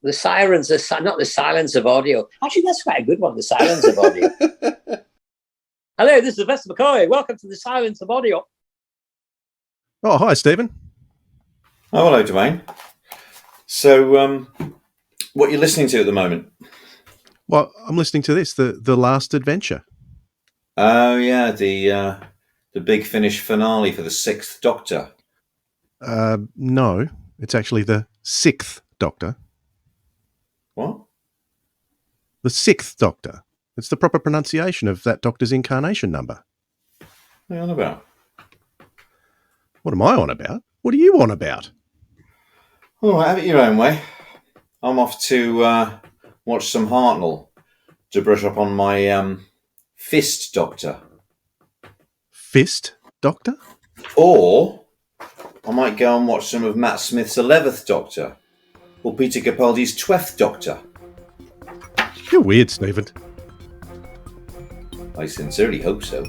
The sirens are not the silence of audio. Actually, that's quite a good one, the silence of audio. Hello, this is Sylvester McCoy. Welcome to the silence of audio. Oh, hi, Stephen. Oh, hello, Dwayne. So, what are you listening to at the moment? Well, I'm listening to this, the Last Adventure. Oh, yeah, the big finish finale for the Sixth Doctor. No, it's actually the Sixth Doctor. What? The Sixth Doctor. It's the proper pronunciation of that Doctor's incarnation number. What are you on about? What am I on about? What are you on about? Oh, have it your own way. I'm off to watch some Hartnell to brush up on my Fist Doctor. Fist Doctor? Or I might go and watch some of Matt Smith's 11th Doctor, or Peter Capaldi's 12th Doctor. You're weird, Stephen. I sincerely hope so.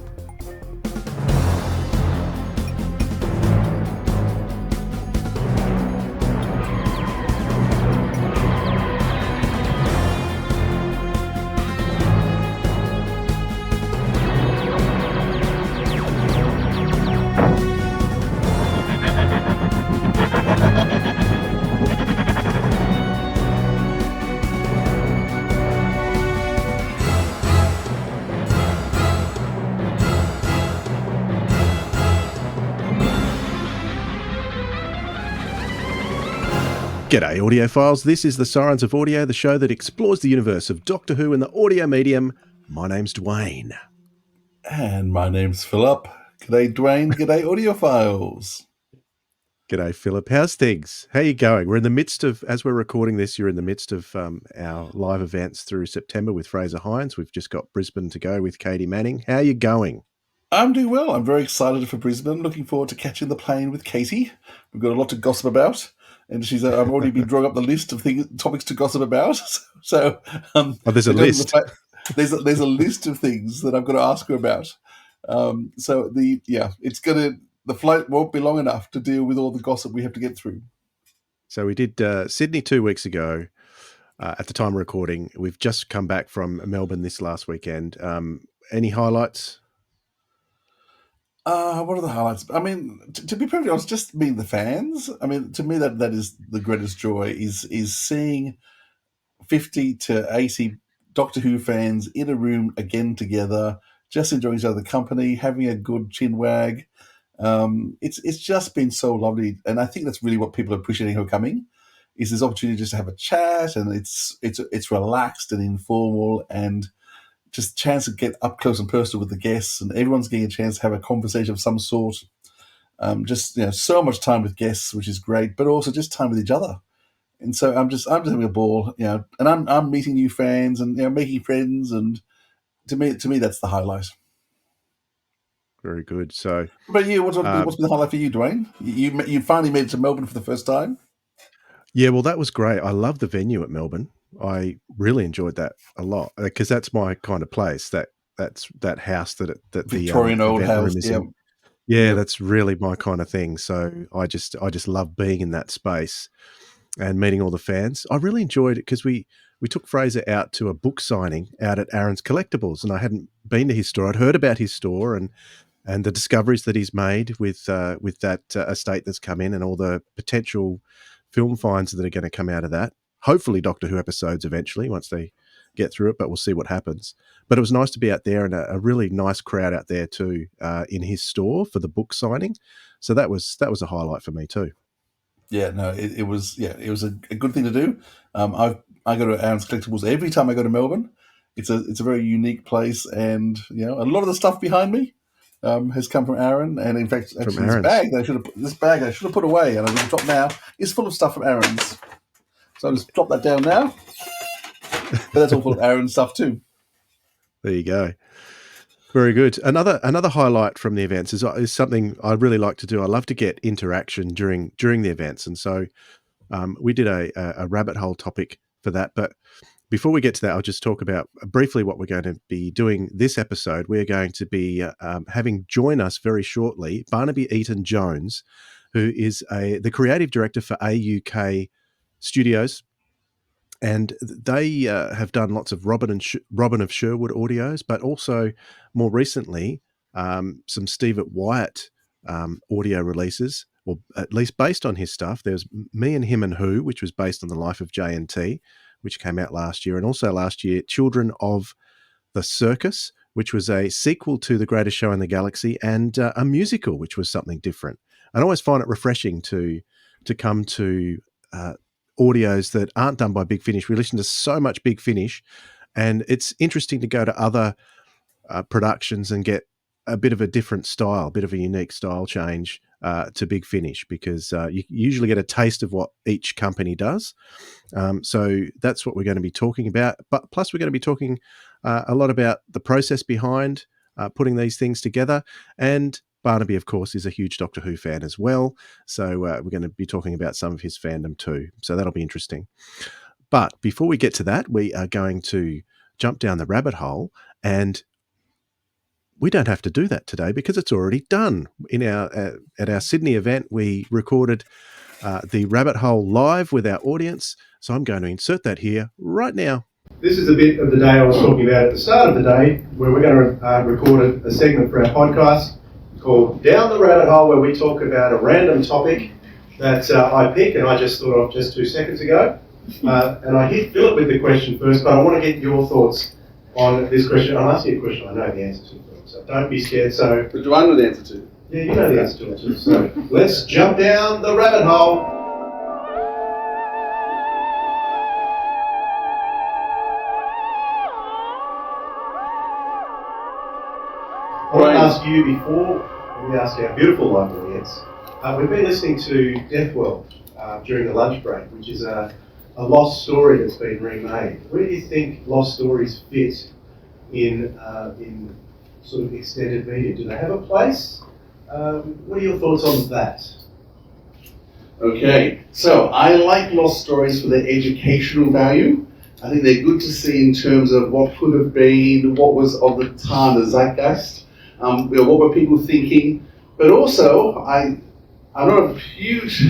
G'day, audiophiles. This is the Sirens of Audio, the show that explores the universe of Doctor Who and the audio medium. My name's Dwayne. And my name's Philip. G'day, Dwayne. G'day, audiophiles. G'day, Philip. How's things? How are you going? We're in the midst of, as we're recording this, you're in the midst of our live events through September with Fraser Hines. We've just got Brisbane to go with Katie Manning. How are you going? I'm doing well. I'm very excited for Brisbane. Looking forward to catching the plane with Katie. We've got a lot to gossip about. And I've already been drawing up the list of topics to gossip about. So, there's a list. There's a list of things that I've got to ask her about. The flight won't be long enough to deal with all the gossip we have to get through. So we did Sydney 2 weeks ago. At the time of recording, we've just come back from Melbourne this last weekend. Any highlights? What are the highlights? I mean, to be perfectly honest, just being the fans. I mean, to me, that is the greatest joy is seeing 50 to 80 Doctor Who fans in a room again together, just enjoying each other's company, having a good chin wag. It's just been so lovely, and I think that's really what people are appreciating who are coming. Is this opportunity just to have a chat, and it's relaxed and informal, and just a chance to get up close and personal with the guests, and everyone's getting a chance to have a conversation of some sort. So much time with guests, which is great, but also just time with each other. And so I'm just having a ball, and I'm meeting new fans and making friends, and to me that's the highlight. Very good. So, but you, what's been the highlight for you, Dwayne? You finally made it to Melbourne for the first time. Yeah, well, that was great. I love the venue at Melbourne. I really enjoyed that a lot because that's my kind of place. That's that house that Victorian old house. Yeah, that's really my kind of thing. So I just love being in that space and meeting all the fans. I really enjoyed it because we took Fraser out to a book signing out at Aaron's Collectibles, and I hadn't been to his store. I'd heard about his store and the discoveries that he's made with that estate that's come in and all the potential film finds that are going to come out of that. Hopefully Doctor Who episodes eventually once they get through it, but we'll see what happens. But it was nice to be out there and a really nice crowd out there too in his store for the book signing. So that was a highlight for me too. Yeah, no, it was a good thing to do. I go to Aaron's Collectibles every time I go to Melbourne. It's a very unique place, and a lot of the stuff behind me has come from Aaron, and in fact, actually, this bag I should have put away, and I'm going to drop now is full of stuff from Aaron's. So I'll just drop that down now. But that's all full of Aaron's stuff too. There you go. Very good. Another highlight from the events is something I really like to do. I love to get interaction during the events, and so we did a rabbit hole topic for that. But before we get to that, I'll just talk about briefly what we're going to be doing this episode. We're going to be having join us very shortly Barnaby Eaton-Jones, who is the creative director for AUK Studios. And they have done lots of Robin of Sherwood audios, but also more recently some Stephen Wyatt audio releases, or at least based on his stuff. There's Me and Him and Who, which was based on the life of J&T, which came out last year, and also last year Children of the Circus, which was a sequel to The Greatest Show in the Galaxy, and a musical, which was something different. And I always find it refreshing to come to audios that aren't done by Big Finish. We listen to so much Big Finish, and it's interesting to go to other productions and get a bit of a different style, a bit of a unique style change to Big Finish, because you usually get a taste of what each company does. So that's what we're going to be talking about. But plus we're going to be talking a lot about the process behind putting these things together. And Barnaby, of course, is a huge Doctor Who fan as well. So we're going to be talking about some of his fandom too. So that'll be interesting. But before we get to that, we are going to jump down the rabbit hole, and we don't have to do that today because it's already done. In our at our Sydney event, we recorded the rabbit hole live with our audience. So I'm going to insert that here right now. This is a bit of the day I was talking about at the start of the day, where we're going to record a segment for our podcast called Down the Rabbit Hole, where we talk about a random topic that I pick, and I just thought of just 2 seconds ago. And I hit Philip with the question first, but I want to get your thoughts on this question. I'm asking you a question I know the answer to, so don't be scared. So, but do I know the answer to? Yeah, you know the answer to it too. So let's jump down the rabbit hole. I want to ask you before we ask our beautiful live audience. We've been listening to Death World during the lunch break, which is a lost story that's been remade. Where do you think lost stories fit in sort of extended media? Do they have a place? What are your thoughts on that? Okay, so I like lost stories for their educational value. I think they're good to see in terms of what could have been, what was of the time, the zeitgeist, what were people thinking. But also, I'm not a huge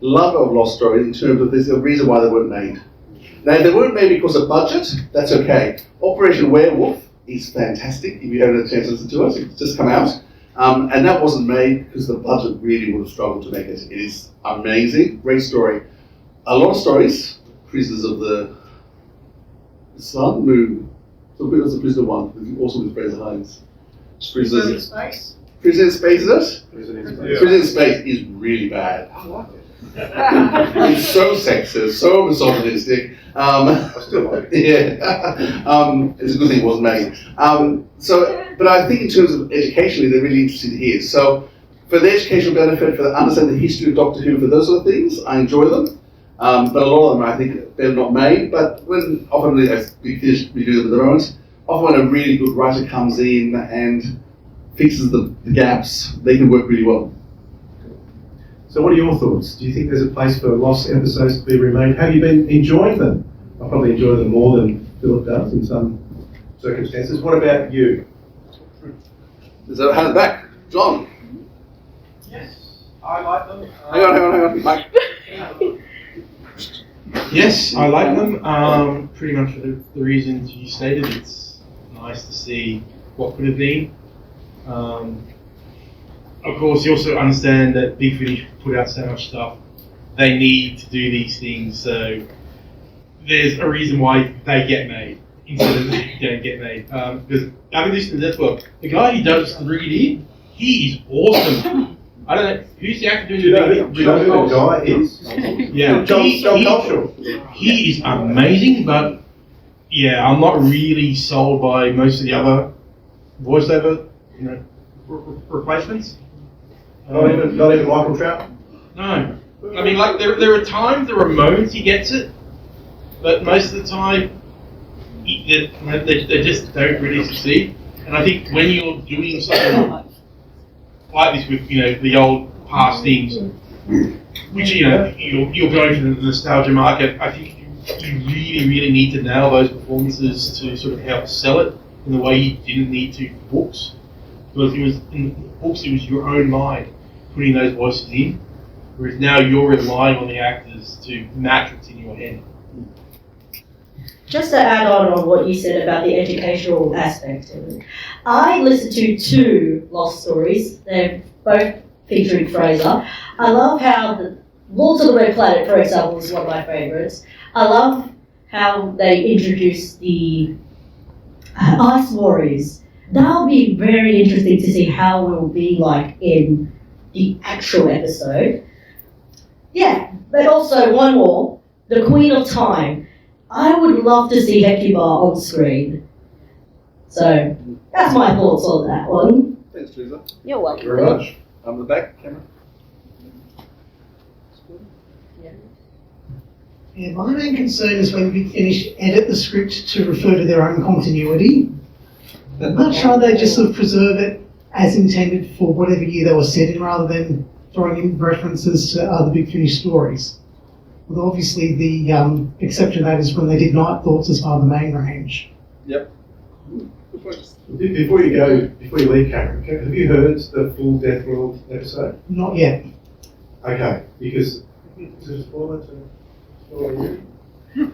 lover of lost stories in terms of there's a reason why they weren't made. Now, if they weren't made because of budget, that's okay. Operation Werewolf is fantastic. If you haven't had a chance to listen to it, it's just come out. And that wasn't made because the budget really would have struggled to make it. It is amazing, great story. A lot of stories, Prisoners of the Sun, Moon. So it was the Prisoner one, also with Fraser Hines. Prisoners in Space? Prisoner in Space, is it? Prisoner in Space is really bad. I like it. It's so sexist, so misogynistic. I still like it. Yeah. It's a good thing it wasn't made. But I think in terms of educationally, they're really interested here. So for the educational benefit, for the understanding the history of Doctor Who, for those sort of things, I enjoy them. But a lot of them, I think, they're not made. But when often we do them at the moment, often when a really good writer comes in and fixes the gaps, they can work really well. So what are your thoughts? Do you think there's a place for lost episodes to be remade? Have you been enjoying them? I probably enjoy them more than Philip does in some circumstances. What about you? Is that hand back? John? Yes, I like them. Hang on, Mike. Yes, I like them. Pretty much for the reasons you stated. It's nice to see what could have been. Of course, you also understand that Big Finish put out so much stuff. They need to do these things, so there's a reason why they get made instead of they don't get made. Because I've been listening to Death World. The guy who does Read In, he is awesome. I don't know who's the actor doing Do you know who the guy is? Yeah, John Culshaw. He is amazing, but yeah, I'm not really sold by most of the other voiceover, replacements. Not even Michael Trout? No. I mean, like, there are times, there are moments he gets it, but most of the time, they just don't really succeed. And I think when you're doing something like this with, the old past things, which, you're going for the nostalgia market, I think you really, really need to nail those performances to sort of help sell it in the way you didn't need to for books. Because in books, it was your own mind putting those voices in, whereas now you're relying on the actors to match what's in your head. Just to add on what you said about the educational aspect of it, I listened to 2 Lost stories. They're both featuring Fraser. I love how the Lords of the Red Planet, for example, is one of my favourites. I love how they introduced the Ice Warriors. That'll be very interesting to see how it will be like in the actual episode. Yeah, but also one more, the Queen of Time. I would love to see Hecuba on screen. So that's my thoughts on that one. Thanks, Teresa. You're welcome. Very much. On the back, camera. Yeah, my main concern is when Big Finish edit the script to refer to their own continuity. I'm not sure they just sort of preserve it as intended for whatever year they were set in, rather than throwing in references to other Big Finish stories. Although obviously the exception to that is when they did Night Thoughts as part of the main range. Yep. Before you leave, Cameron, have you heard the full Death World episode? Not yet. Okay, because is it a spoiler to spoil you?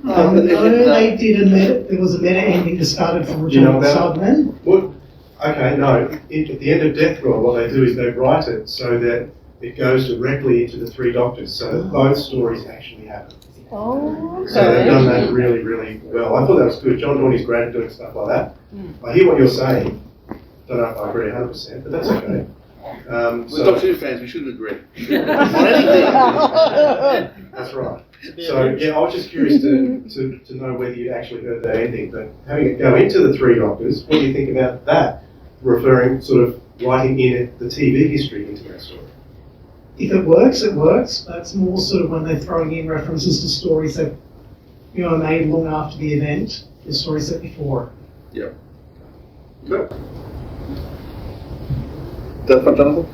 No, they did there was a meta ending discarded from Return of the Cybermen. What? Okay, no. At the end of Death World, what they do is they write it so that it goes directly into the 3 Doctors, so that both stories actually happen. Oh, So they've done that really, really well. I thought that was good. John Dorney's great at doing stuff like that. I hear what you're saying. Don't know if I agree 100%, but that's okay. We're Doctor Who fans, we shouldn't agree. On anything. That's right. So yeah, I was just curious to know whether you actually heard that ending. But having it go into the 3 Doctors, what do you think about that? Referring, sort of writing in the TV history into that story. If it works, it works. But it's more sort of when they're throwing in references to stories that made long after the event, the stories set before. Yep. Good. Done for Jonathan?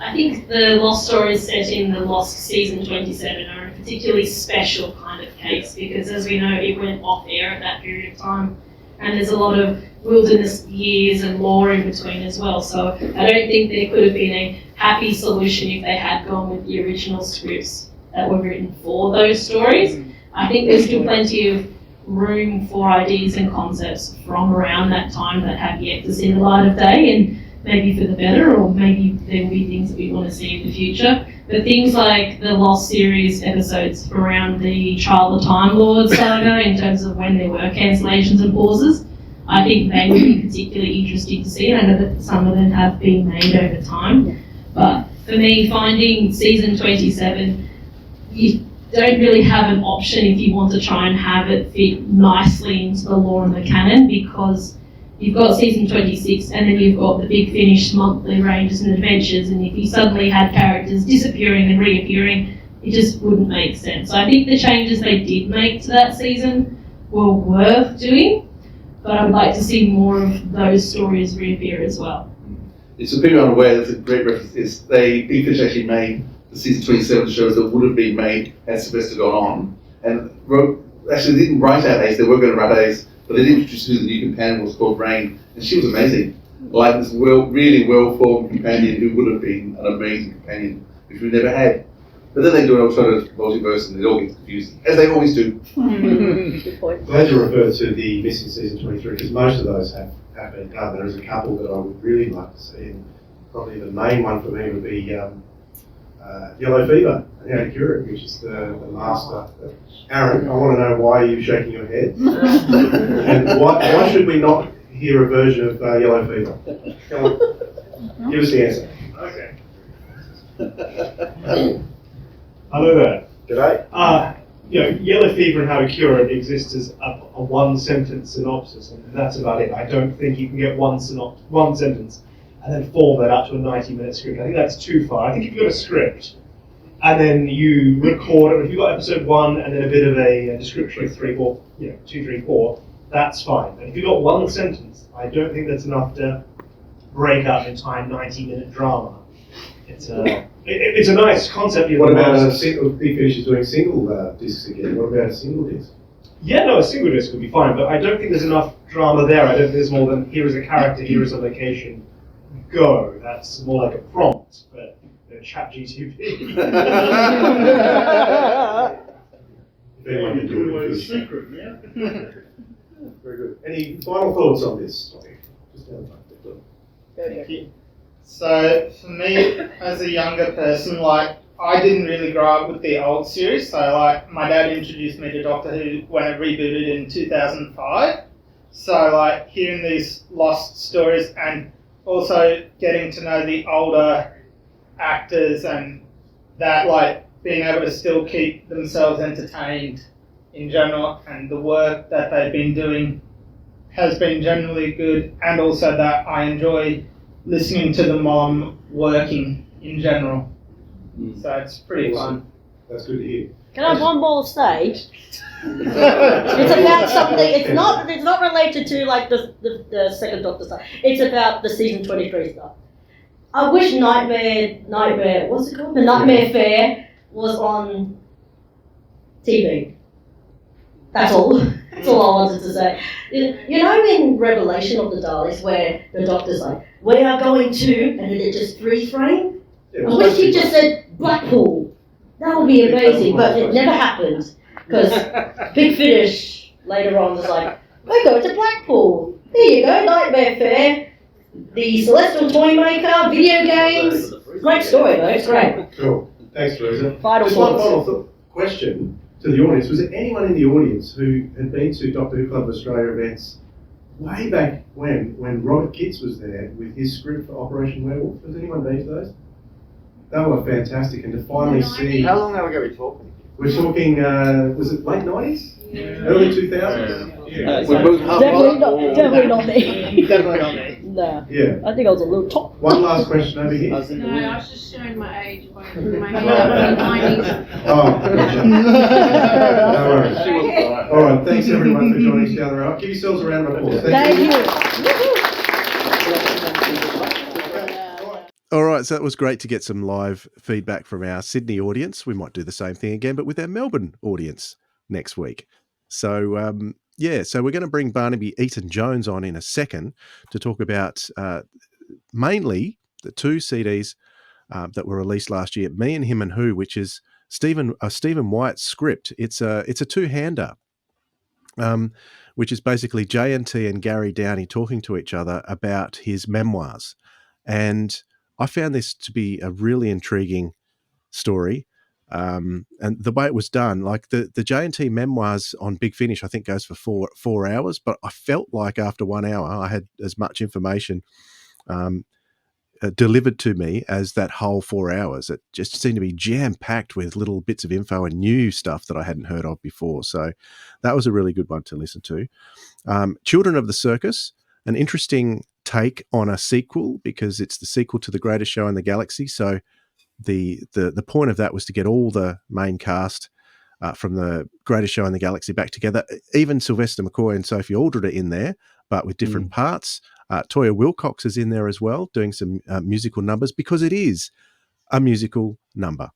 I think the Lost stories set in the Lost season 27 are a particularly special kind of case because, as we know, it went off air at that period of time, and there's a lot of wilderness years and lore in between as well. So I don't think there could have been a happy solution if they had gone with the original scripts that were written for those stories. I think there's still plenty of room for ideas and concepts from around that time that have yet to see the light of day, and maybe for the better, or maybe there will be things that we want to see in the future. But things like the Lost series episodes around the Trial of the Time Lord saga, in terms of when there were cancellations and pauses, I think they would be particularly interesting to see. And I know that some of them have been made over time. But for me, finding season 27, you don't really have an option if you want to try and have it fit nicely into the lore and the canon, because you've got season 26 and then you've got the Big Finish monthly ranges and adventures, and if you suddenly had characters disappearing and reappearing, it just wouldn't make sense. So I think the changes they did make to that season were worth doing, but I would like to see more of those stories reappear as well. It's a bit unaware, that's a great reference. Big Finish actually made the season 27 shows that would have been made had Sylvester gone on, and they didn't write out Ace, they were going to write Ace, but they did introduce who the new companion was, called Rain, and she was amazing. Like this really well-formed companion who would have been an amazing companion, which we never had. But then they do an alternative multiverse and it all gets confusing, as they always do. Good point. Glad you referred to the missing season 23, because most of those have been done. There is a couple that I would really like to see, and probably the main one for me would be Yellow Fever and How to Cure It, which is the master. Aaron, I want to know why you're shaking your head, and why should we not hear a version of Yellow Fever? Come on, give us the answer. Okay. Hello there. G'day. Yellow Fever and How to Cure It exists as a one-sentence synopsis, and that's about it. I don't think you can get one sentence and then form that up to a 90-minute script. I think that's too far. I think if you've got a script, and then you record it, if you've got episode 1 and then a bit of a description of 2, 3, 4, that's fine. But if you've got one sentence, I don't think that's enough to break up an entire 90-minute drama. It's a nice concept. What about Big Finish is doing single discs again? What about a single disc? Yeah, no, a single disc would be fine, but I don't think there's enough drama there. I don't think there's more than here is a character, here is a location, go. That's more like a prompt, but chat GTP. If anyone can do it, it's secret, yeah. very good. Any final thoughts on this topic? Just down the front. So for me, as a younger person, like I didn't really grow up with the old series. So like my dad introduced me to Doctor Who when it rebooted in 2005. So like hearing these lost stories and also getting to know the older actors and that, like being able to still keep themselves entertained in general, and the work that they've been doing has been generally good, and also that I enjoy listening to them while I'm working in general. So it's pretty fun. That's good to hear. Can I have one more stage? It's about something. It's not related to like the second Doctor stuff. It's about the season 23 stuff. I wish Nightmare. What's it called? The Nightmare Fair was on TV. That's all. That's all I wanted to say. You know, in Revelation of the Daleks, where the Doctor's like, "We are going to," and then it just freeze frame. I wish he just said Blackpool. That would be amazing, but it never happened. Because Big Finish later on was like, "We're going to Blackpool. There you go, Nightmare Fair. The Celestial Toy Maker, video games." Great story though, it's great. Cool. Thanks, Teresa. Final Just one thoughts. final question to the audience. Was there anyone in the audience who had been to Doctor Who Club of Australia events way back when Robert Kitts was there with his script for Operation Werewolf? Has anyone been to those? They were fantastic, and to finally see... How long ago are we talking? We're talking, was it late 90s? Yeah. Early 2000s? Yeah. Definitely not me. Definitely not me. No. Yeah. I think I was a little top. One last question over here. No, I was just showing my age by putting my hand up in the 90s. Oh, gotcha. No worries. All right, thanks everyone for joining us down the road. Give yourselves a round of applause. Thank you. All right, so that was great to get some live feedback from our Sydney audience. We might do the same thing again, but with our Melbourne audience next week. So, so we're going to bring Barnaby Eaton-Jones on in a second to talk about mainly the two CDs that were released last year, Me and Him and Who, which is Stephen Wyatt's script. It's a two-hander, which is basically JNT and Gary Downey talking to each other about his memoirs. And I found this to be a really intriguing story. And the way it was done, like the J&T memoirs on Big Finish, I think goes for four hours, but I felt like after 1 hour, I had as much information delivered to me as that whole 4 hours. It just seemed to be jam-packed with little bits of info and new stuff that I hadn't heard of before. So that was a really good one to listen to. Children of the Circus, an interesting take on a sequel, because it's the sequel to The Greatest Show in the Galaxy. So the point of that was to get all the main cast from The Greatest Show in the Galaxy back together. Even Sylvester McCoy and Sophie Aldred are in there, but with different parts. Toya Wilcox is in there as well, doing some musical numbers, because it is a musical number,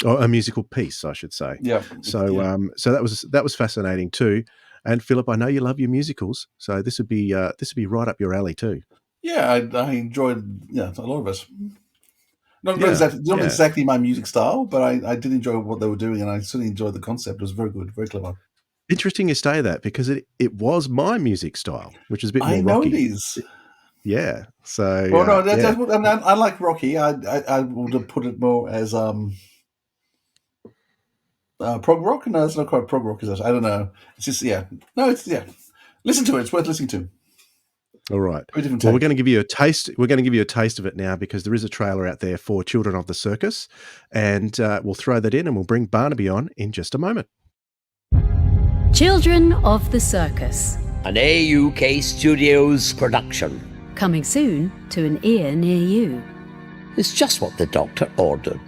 or a musical piece, I should say. Yeah. So so that was fascinating too. And Philip, I know you love your musicals, so this would be right up your alley too. Yeah, I enjoyed a lot of it. Not exactly my music style, but I did enjoy what they were doing, and I certainly enjoyed the concept. It was very good, very clever. Interesting you say that, because it was my music style, which is a bit more rocky. I know it is. Yeah. So. Well, no, that's what, I like rocky. I would have put it more as prog rock. No, it's not quite prog rock, is it? I don't know. It's just Listen to it. It's worth listening to. All right. Well, we're going to give you a taste. We're going to give you a taste of it now, because there is a trailer out there for Children of the Circus, and we'll throw that in, and we'll bring Barnaby on in just a moment. Children of the Circus, an AUK Studios production. Coming soon to an ear near you. It's just what the doctor ordered.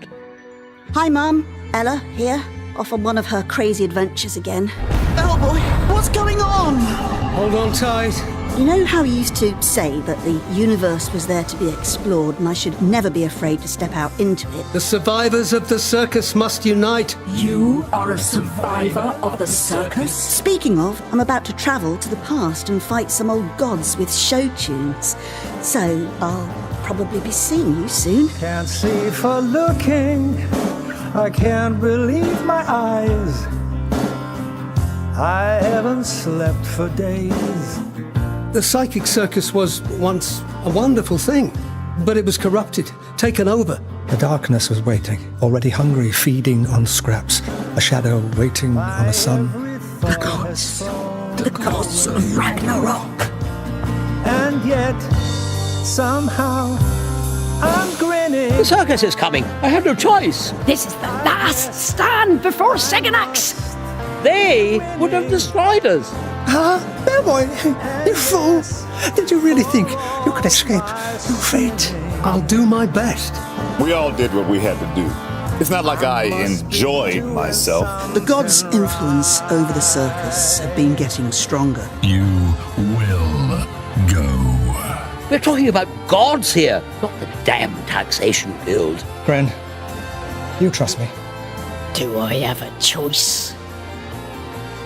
Hi, Mum. Ella here, off on one of her crazy adventures again. Oh boy, what's going on? Hold on tight. You know how you used to say that the universe was there to be explored and I should never be afraid to step out into it? The survivors of the circus must unite. You are a survivor of the circus? Speaking of, I'm about to travel to the past and fight some old gods with show tunes. So I'll probably be seeing you soon. Can't see for looking, I can't believe my eyes. I haven't slept for days. The psychic circus was once a wonderful thing, but it was corrupted, taken over. The darkness was waiting, already hungry, feeding on scraps. A shadow waiting on a sun. The gods of Ragnarok. And yet, somehow, I'm grinning. The circus is coming. I have no choice. This is the last stand before second acts. They would have destroyed us. Bellboy, you fool. Did you really think you could escape your fate? I'll do my best. We all did what we had to do. It's not like I enjoyed myself. The gods' influence over the circus have been getting stronger. You will go. We're talking about gods here, not the damn taxation guild. Friend, you trust me? Do I have a choice?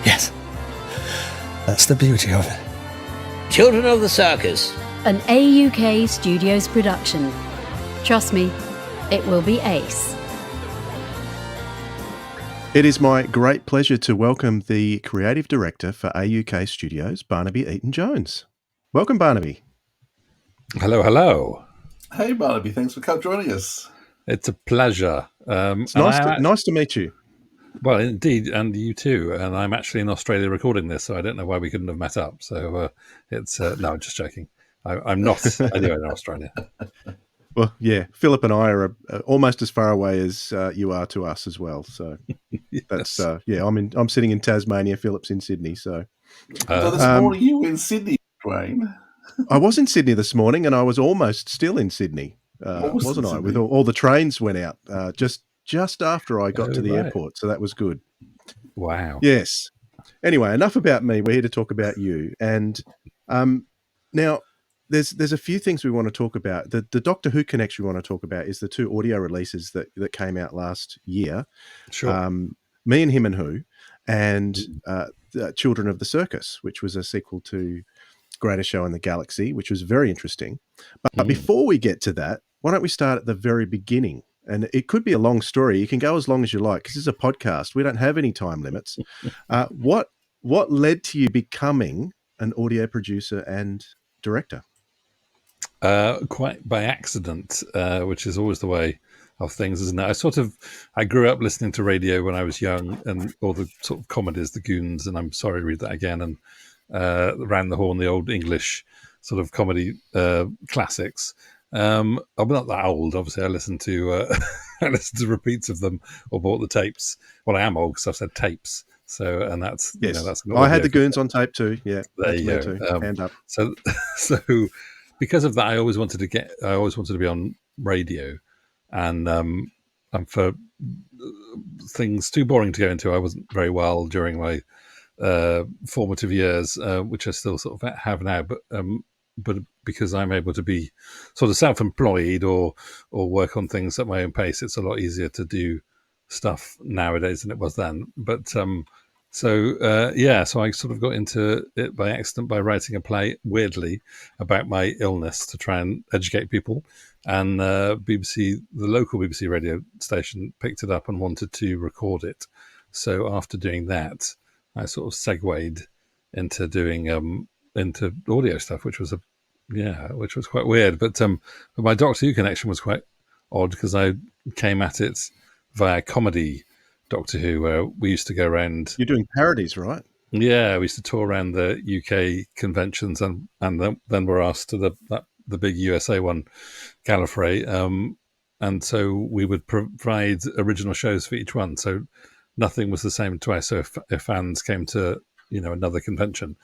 Yes. That's the beauty of it. Children of the Circus. An AUK Studios production. Trust me, it will be ace. It is my great pleasure to welcome the creative director for AUK Studios, Barnaby Eaton-Jones. Welcome, Barnaby. Hello, hello. Hey, Barnaby. Thanks for joining us. It's a pleasure. It's nice to meet you. Well, indeed, and you too. And I'm actually in Australia recording this, so I don't know why we couldn't have met up. So it's no, I'm just joking. I'm not anywhere in Australia. Well, yeah, Philip and I are almost as far away as you are to us as well. So yes. That's I'm sitting in Tasmania. Philip's in Sydney. So this morning you were in Sydney, Dwayne. I was in Sydney this morning, and I was almost still in Sydney, wasn't I? With all the trains went out just after I got to the airport, so that was good. Wow. Yes. Anyway, enough about me. We're here to talk about you. And now there's a few things we want to talk about. The Doctor Who connection we want to talk about is the 2 audio releases that came out last year. Sure. Me and Him and Who, and Children of the Circus, which was a sequel to Greatest Show in the Galaxy, which was very interesting. But before we get to that, why don't we start at the very beginning? And it could be a long story. You can go as long as you like, because this is a podcast. We don't have any time limits. What led to you becoming an audio producer and director? Quite by accident, which is always the way of things, isn't it? I grew up listening to radio when I was young, and all the sort of comedies, the Goons, and I'm sorry, read that again, and Round the Horn, the old English sort of comedy classics. I'm not that old, obviously. I listened to repeats of them or bought the tapes. Well, I am old because I've said tapes. So, and that's yes. That's I had the Goons on tape too. Yeah, there you go. Too. Hand up. So because of that, I always wanted to be on radio, and for things too boring to go into, I wasn't very well during my formative years, which I still sort of have now, but because I'm able to be sort of self-employed or work on things at my own pace, it's a lot easier to do stuff nowadays than it was then. But so I sort of got into it by accident by writing a play, weirdly, about my illness to try and educate people. And the local BBC radio station picked it up and wanted to record it. So after doing that, I sort of segued into doing into audio stuff, which was quite weird. But my Doctor Who connection was quite odd because I came at it via comedy Doctor Who, where we used to go around. You're doing parodies, right? Yeah, we used to tour around the UK conventions, and then we're asked to the big USA one, Gallifrey, and so we would provide original shows for each one. So nothing was the same twice. So if fans came to another convention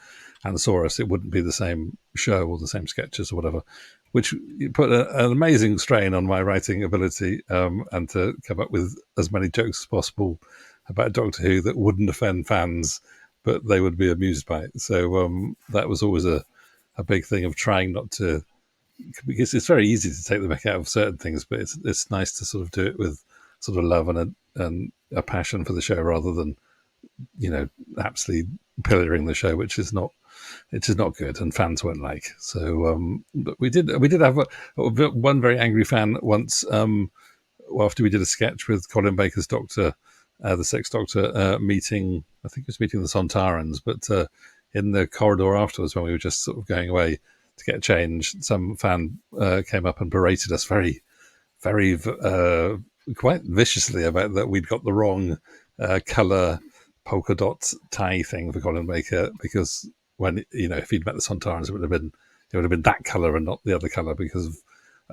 and saw us, it wouldn't be the same show or the same sketches or whatever, which put an amazing strain on my writing ability, and to come up with as many jokes as possible about Doctor Who that wouldn't offend fans, but they would be amused by it. So that was always a big thing of trying not to, because it's very easy to take the mick out of certain things, but it's nice to sort of do it with sort of love and a passion for the show rather than absolutely pillaring the show, which is not good, and fans won't like. So, but we did have one very angry fan once. After we did a sketch with Colin Baker's Doctor, the Sixth Doctor, meeting, I think it was meeting the Sontarans, but in the corridor afterwards, when we were just sort of going away to get change, some fan came up and berated us very, very quite viciously about that we'd got the wrong colour polka dot tie thing for Colin Baker, because when if he'd met the Sontarans, it would have been that colour and not the other colour, because of,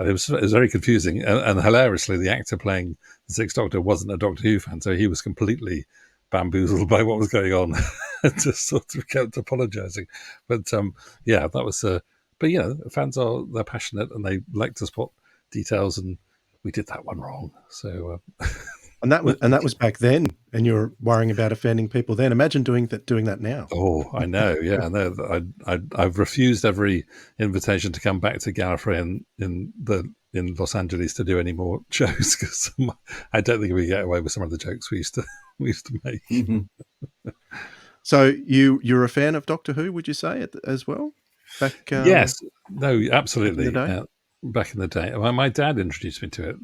it was very confusing, and hilariously, the actor playing the Sixth Doctor wasn't a Doctor Who fan, so he was completely bamboozled by what was going on, and just sort of kept apologising. But that was. But fans they're passionate and they like to spot details, and we did that one wrong. So. And that was back then, and you're worrying about offending people then. Imagine doing that now. Oh, I know. Yeah, I know. I've refused every invitation to come back to Gallifrey in Los Angeles to do any more shows, because I don't think we get away with some of the jokes we used to make. Mm-hmm. So you're a fan of Doctor Who, would you say, as well? Back yes, no, absolutely. Back in the day? Back in the day, my dad introduced me to it,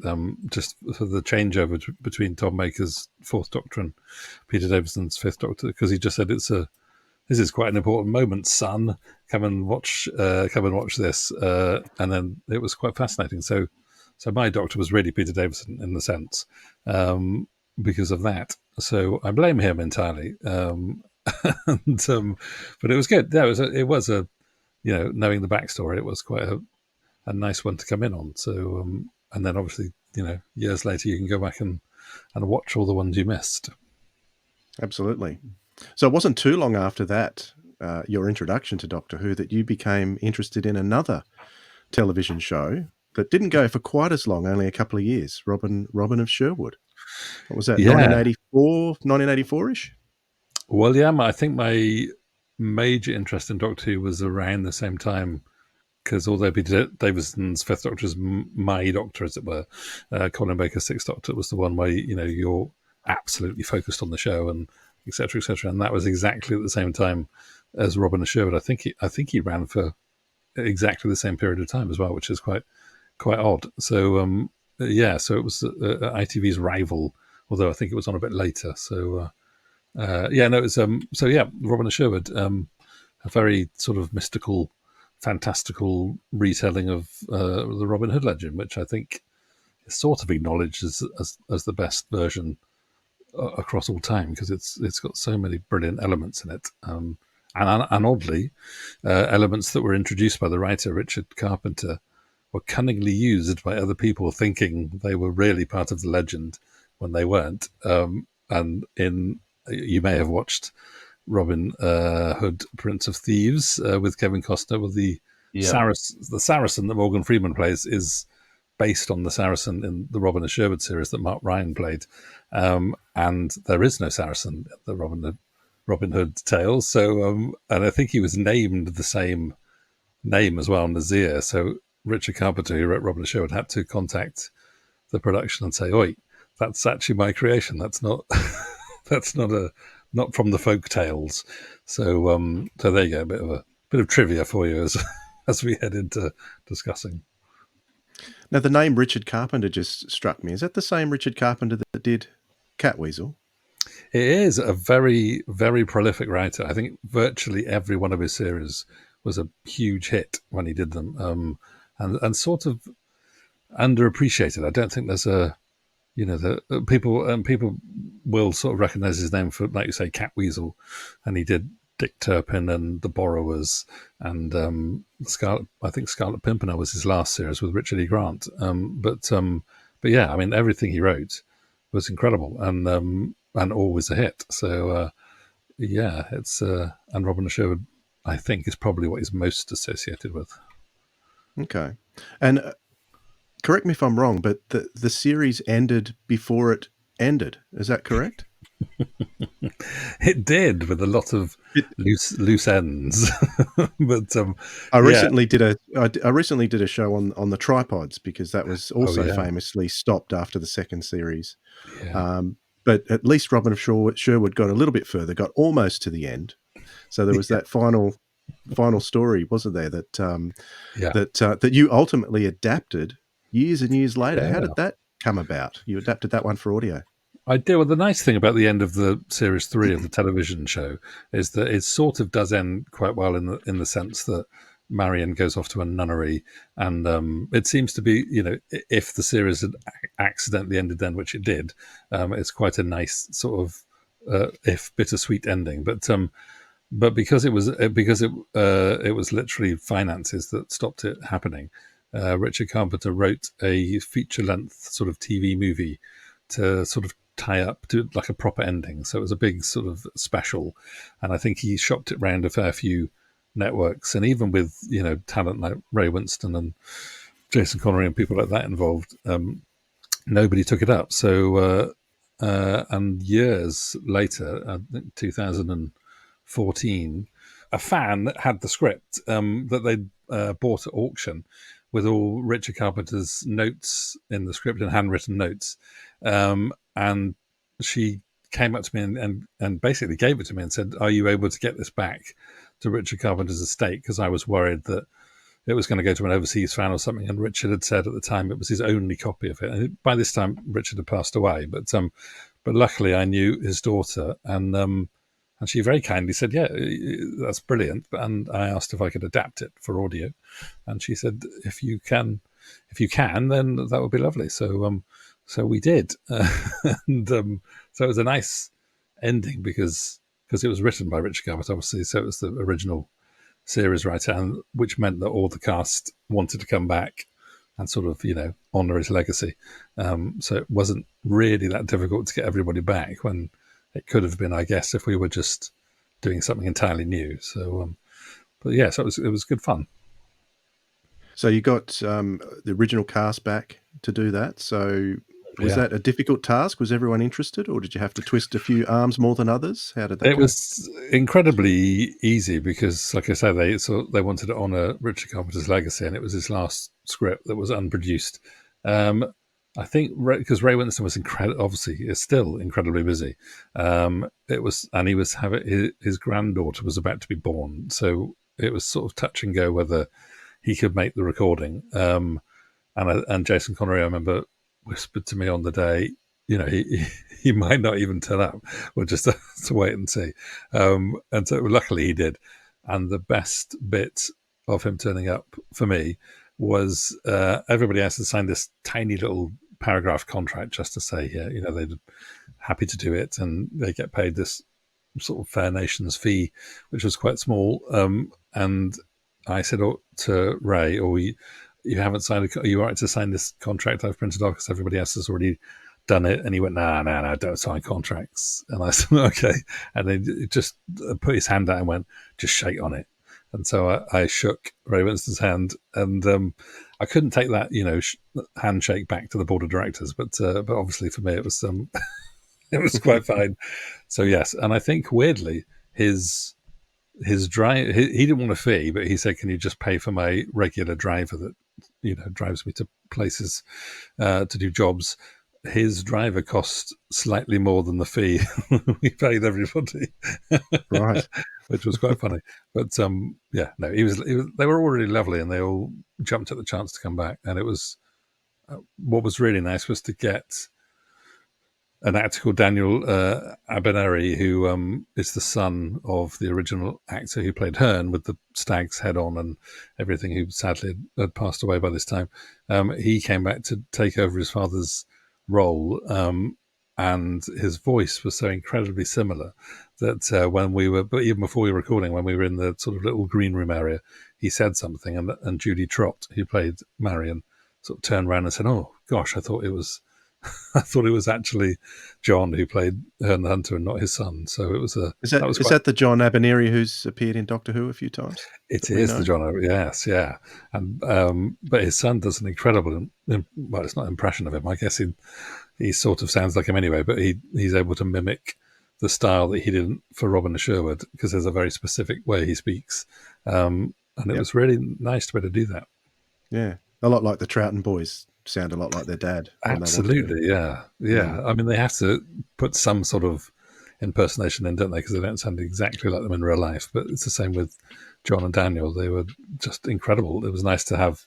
just for the changeover between Tom Baker's Fourth Doctor and Peter Davison's Fifth Doctor, because he just said this is quite an important moment, son. Come and watch this, and then it was quite fascinating. So my Doctor was really Peter Davison in the sense, because of that. So I blame him entirely. But it was good. Yeah, it was a knowing the backstory, it was quite a nice one to come in on. So, and then obviously, years later, you can go back and watch all the ones you missed. Absolutely. So it wasn't too long after that, your introduction to Doctor Who, that you became interested in another television show that didn't go for quite as long, only a couple of years, Robin of Sherwood. What was that, 1984-ish? Well, yeah, I think my major interest in Doctor Who was around the same time, because although Peter Davison's Fifth Doctor is my Doctor, as it were, Colin Baker's Sixth Doctor was the one where you're absolutely focused on the show, and et cetera, and that was exactly at the same time as Robin of Sherwood. I think he ran for exactly the same period of time as well, which is quite odd. So so it was ITV's rival, although I think it was on a bit later. So it was Robin of Sherwood, a very sort of mystical, fantastical retelling of the Robin Hood legend, which I think is sort of acknowledged as the best version across all time, because it's got so many brilliant elements in it, and oddly, elements that were introduced by the writer Richard Carpenter were cunningly used by other people, thinking they were really part of the legend when they weren't. And you may have watched Robin Hood, Prince of Thieves, with Kevin Costner, with the Saracen that Morgan Freeman plays is based on the Saracen in the Robin of Sherwood series that Mark Ryan played, and there is no Saracen in the Robin Hood tales. So, and I think he was named the same name as well, Nazir. So Richard Carpenter, who wrote Robin of Sherwood, had to contact the production and say, "Oi, that's actually my creation. That's not not from the folk tales." So there you go, a bit of trivia for you as we head into discussing. Now, the name Richard Carpenter just struck me. Is that the same Richard Carpenter that did Catweasel? It is a very, very prolific writer. I think virtually every one of his series was a huge hit when he did them, and sort of underappreciated. I don't think there's the people will sort of recognize his name for, like you say, Catweasel, and he did Dick Turpin and The Borrowers, and I think Scarlet Pimpernel was his last series with Richard E. Grant. But yeah, I mean, everything he wrote was incredible and always a hit. So it's and Robin of Sherwood, I think, is probably what he's most associated with. Okay, and correct me if I'm wrong, but the series ended before it ended. Is that correct? It did, with a lot of loose ends. But I recently did a show on the tripods, because that was also famously stopped after the second series. Yeah. But at least Robin of Sherwood got a little bit further, got almost to the end. So there was that final story, wasn't there? That that you ultimately adapted years and years later. Yeah. How did that come about? You adapted that one for audio. I do. Well, the nice thing about the end of the series 3 of the television show is that it sort of does end quite well in the sense that Marion goes off to a nunnery, and it seems to be, if the series had accidentally ended then, which it did, it's quite a nice sort of if bittersweet ending. But because it was literally finances that stopped it happening, Richard Carpenter wrote a feature-length sort of TV movie to sort of tie up to like a proper ending. So it was a big sort of special, and I think he shopped it round a fair few networks, and even with talent like Ray Winston and Jason Connery and people like that involved, nobody took it up. So and years later, I think 2014, a fan had the script that they bought at auction with all Richard Carpenter's notes in the script and handwritten notes, and she came up to me and basically gave it to me and said, "Are you able to get this back to Richard Carpenter's estate?" Because I was worried that it was going to go to an overseas fan or something. And Richard had said at the time it was his only copy of it. And by this time, Richard had passed away. But luckily, I knew his daughter, and she very kindly said, "Yeah, that's brilliant." And I asked if I could adapt it for audio, and she said, "If you can, then that would be lovely." So we did, and so it was a nice ending because it was written by Richard Carpenter, obviously. So it was the original series writer, and which meant that all the cast wanted to come back and sort of honour his legacy. So it wasn't really that difficult to get everybody back when it could have been, I guess, if we were just doing something entirely new. So, but yeah, so it was good fun. So you got the original cast back to do that. So was that a difficult task? Was everyone interested, or did you have to twist a few arms more than others? How did that go? It was incredibly easy because, like I said, they wanted to honour Richard Carpenter's legacy, and it was his last script that was unproduced. I think because Ray Winston was obviously is still incredibly busy. It was, and he was having his granddaughter was about to be born, so it was sort of touch and go whether he could make the recording. And Jason Connery, I remember, whispered to me on the day, he might not even turn up. We'll just have to wait and see. And so luckily he did. And the best bit of him turning up for me was everybody else had signed this tiny little paragraph contract just to say, they're happy to do it, and they get paid this sort of Fair Nations fee, which was quite small. And I said to Ray, you haven't signed are you all right to sign this contract I've printed off because everybody else has already done it? And he went, no, don't sign contracts. And I said, okay. And then just put his hand out and went, just shake on it. And so I shook Ray Winston's hand, and I couldn't take that, handshake back to the board of directors. But obviously for me, it was it was quite fine. So yes, and I think weirdly his drive, he didn't want a fee, but he said, "Can you just pay for my regular driver that drives me to places to do jobs?" His driver cost slightly more than the fee we paid everybody, right? Which was quite funny. But he was. They were already lovely, and they all jumped at the chance to come back. And it was what was really nice was to get an actor called Daniel Abineri, who is the son of the original actor who played Hearn with the stag's head on and everything, who sadly had passed away by this time. He came back to take over his father's role, and his voice was so incredibly similar that when we were, but even before we were recording, when we were in the sort of little green room area, he said something, and Judy Trott, who played Marion, sort of turned around and said, "Oh gosh, I thought it was actually John who played Hearn the Hunter and not his son." So it was Is that the John Abineri who's appeared in Doctor Who a few times? It is the John Abineri, yes, yeah. And but his son does an incredible, well, it's not an impression of him. I guess he sort of sounds like him anyway, but he's able to mimic the style that he did for Robin of Sherwood, because there's a very specific way he speaks. And it was really nice to be able to do that. Yeah, a lot like the Troughton boys sound a lot like their dad. when they want to. Absolutely, yeah. I mean, they have to put some sort of impersonation in, don't they? Because they don't sound exactly like them in real life. But it's the same with John and Daniel. They were just incredible. It was nice to have,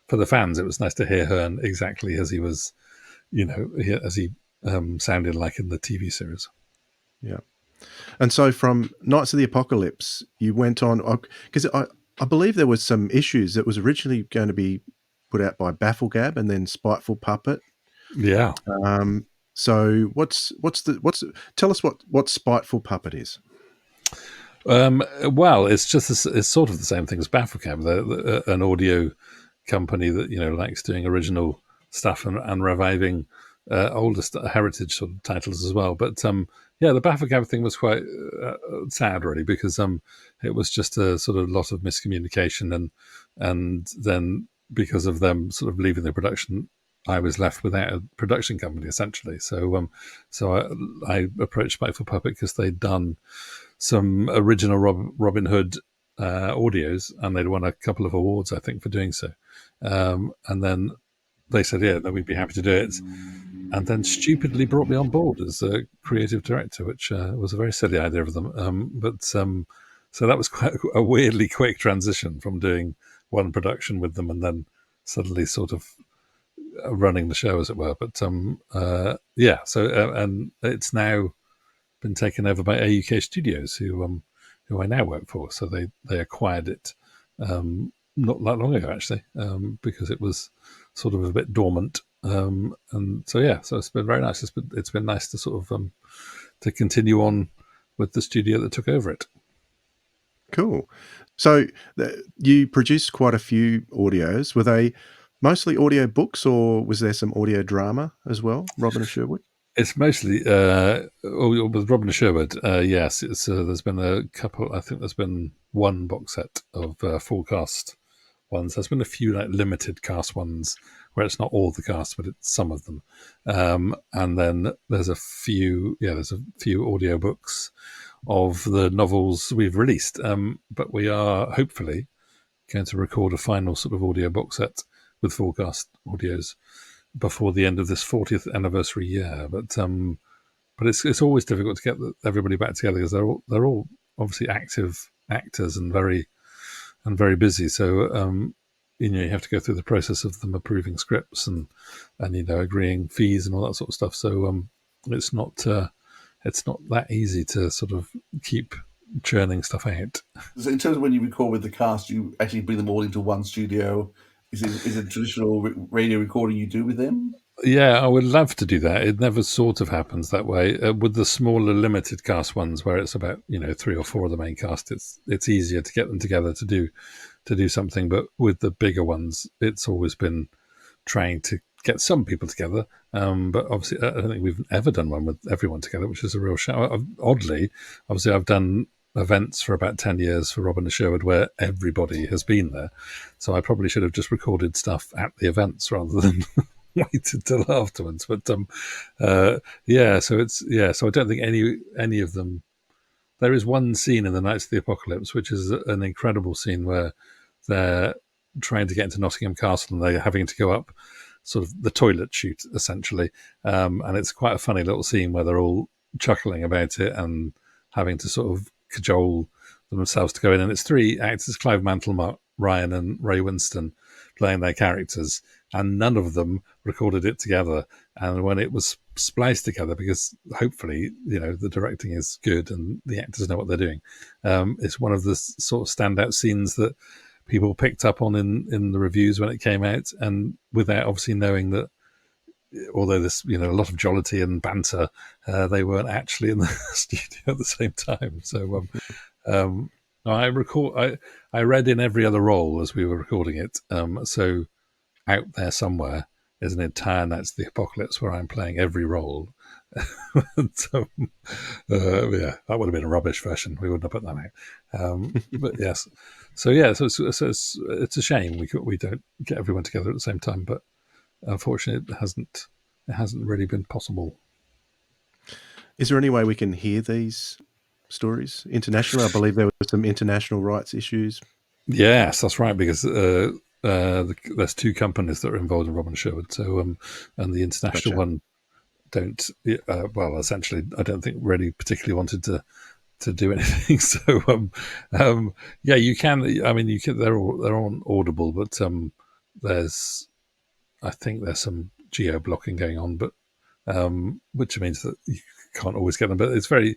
for the fans, it was nice to hear Hearn exactly as he was, as he sounded like in the TV series. Yeah. And so from Knights of the Apocalypse, you went on, because I believe there was some issues that was originally going to be put out by Bafflegab and then Spiteful Puppet. Yeah. So tell us what Spiteful Puppet is. Well, it's sort of the same thing as Bafflecab. They're an audio company that likes doing original stuff and reviving older heritage sort of titles as well. But the Bafflecab thing was quite sad, really, because it was just a sort of lot of miscommunication, and then because of them sort of leaving the production, I was left without a production company essentially. So I approached Spiteful Puppet because they'd done some original Robin Hood audios, and they'd won a couple of awards, I think, for doing so. And then they said, that we'd be happy to do it. And then stupidly brought me on board as a creative director, which was a very silly idea of them. So that was quite a weirdly quick transition from doing one production with them and then suddenly sort of running the show, as it were. But and it's now been taken over by AUK Studios, who I now work for. So they acquired it not that long ago, actually, because it was sort of a bit dormant. So it's been very nice. It's been nice to sort of to continue on with the studio that took over it. Cool. So you produced quite a few audios. Were they mostly audio books, or was there some audio drama as well, Robin of Sherwood? It's mostly with Robin of Sherwood. Yes, there's been a couple. I think there's been one box set of full cast ones. There's been a few limited cast ones where it's not all the cast, but it's some of them. And then there's a few audio books of the novels we've released. But we are hopefully going to record a final sort of audio box set with full cast audios before the end of this 40th anniversary year. But it's always difficult to get everybody back together because they're all obviously active actors and very busy. So you have to go through the process of them approving scripts and agreeing fees and all that sort of stuff. So it's not that easy to sort of keep churning stuff out. So in terms of when you record with the cast, you actually bring them all into one studio. Is it traditional radio recording you do with them? Yeah, I would love to do that. It never sort of happens that way. With the smaller limited cast ones, where it's about 3 or 4 of the main cast, it's easier to get them together to do something. But with the bigger ones, it's always been trying to get some people together. But obviously, I don't think we've ever done one with everyone together, which is a real shame. Oddly, obviously, I've done events for about 10 years for Robin of Sherwood where everybody has been there. So I probably should have just recorded stuff at the events rather than waited till afterwards. But so I don't think any of them. There is one scene in the Knights of the Apocalypse which is an incredible scene where they're trying to get into Nottingham Castle and they're having to go up sort of the toilet chute essentially, and it's quite a funny little scene where they're all chuckling about it and having to sort of cajole themselves to go in, and it's 3 actors, Clive Mantle, Mark Ryan and Ray Winston, playing their characters, and none of them recorded it together. And when it was spliced together, because hopefully the directing is good and the actors know what they're doing, it's one of the sort of standout scenes that people picked up on in the reviews when it came out, and without obviously knowing that although there's a lot of jollity and banter, they weren't actually in the studio at the same time. So I read in every other role as we were recording it. So out there somewhere is an entire Knights of the Apocalypse where I'm playing every role. So that would have been a rubbish version. We wouldn't have put that out. But yes, so it's a shame we don't get everyone together at the same time. But unfortunately, it hasn't really been possible. Is there any way we can hear these stories internationally? I believe there were some international rights issues. Yes, that's right, because there's two companies that are involved in Robin Sherwood. So and the international one don't. Well, essentially, I don't think really particularly wanted to do anything. So yeah, you can. I mean, you can. They're on Audible, but I think there's some geo blocking going on, but which means that you can't always get them. But it's very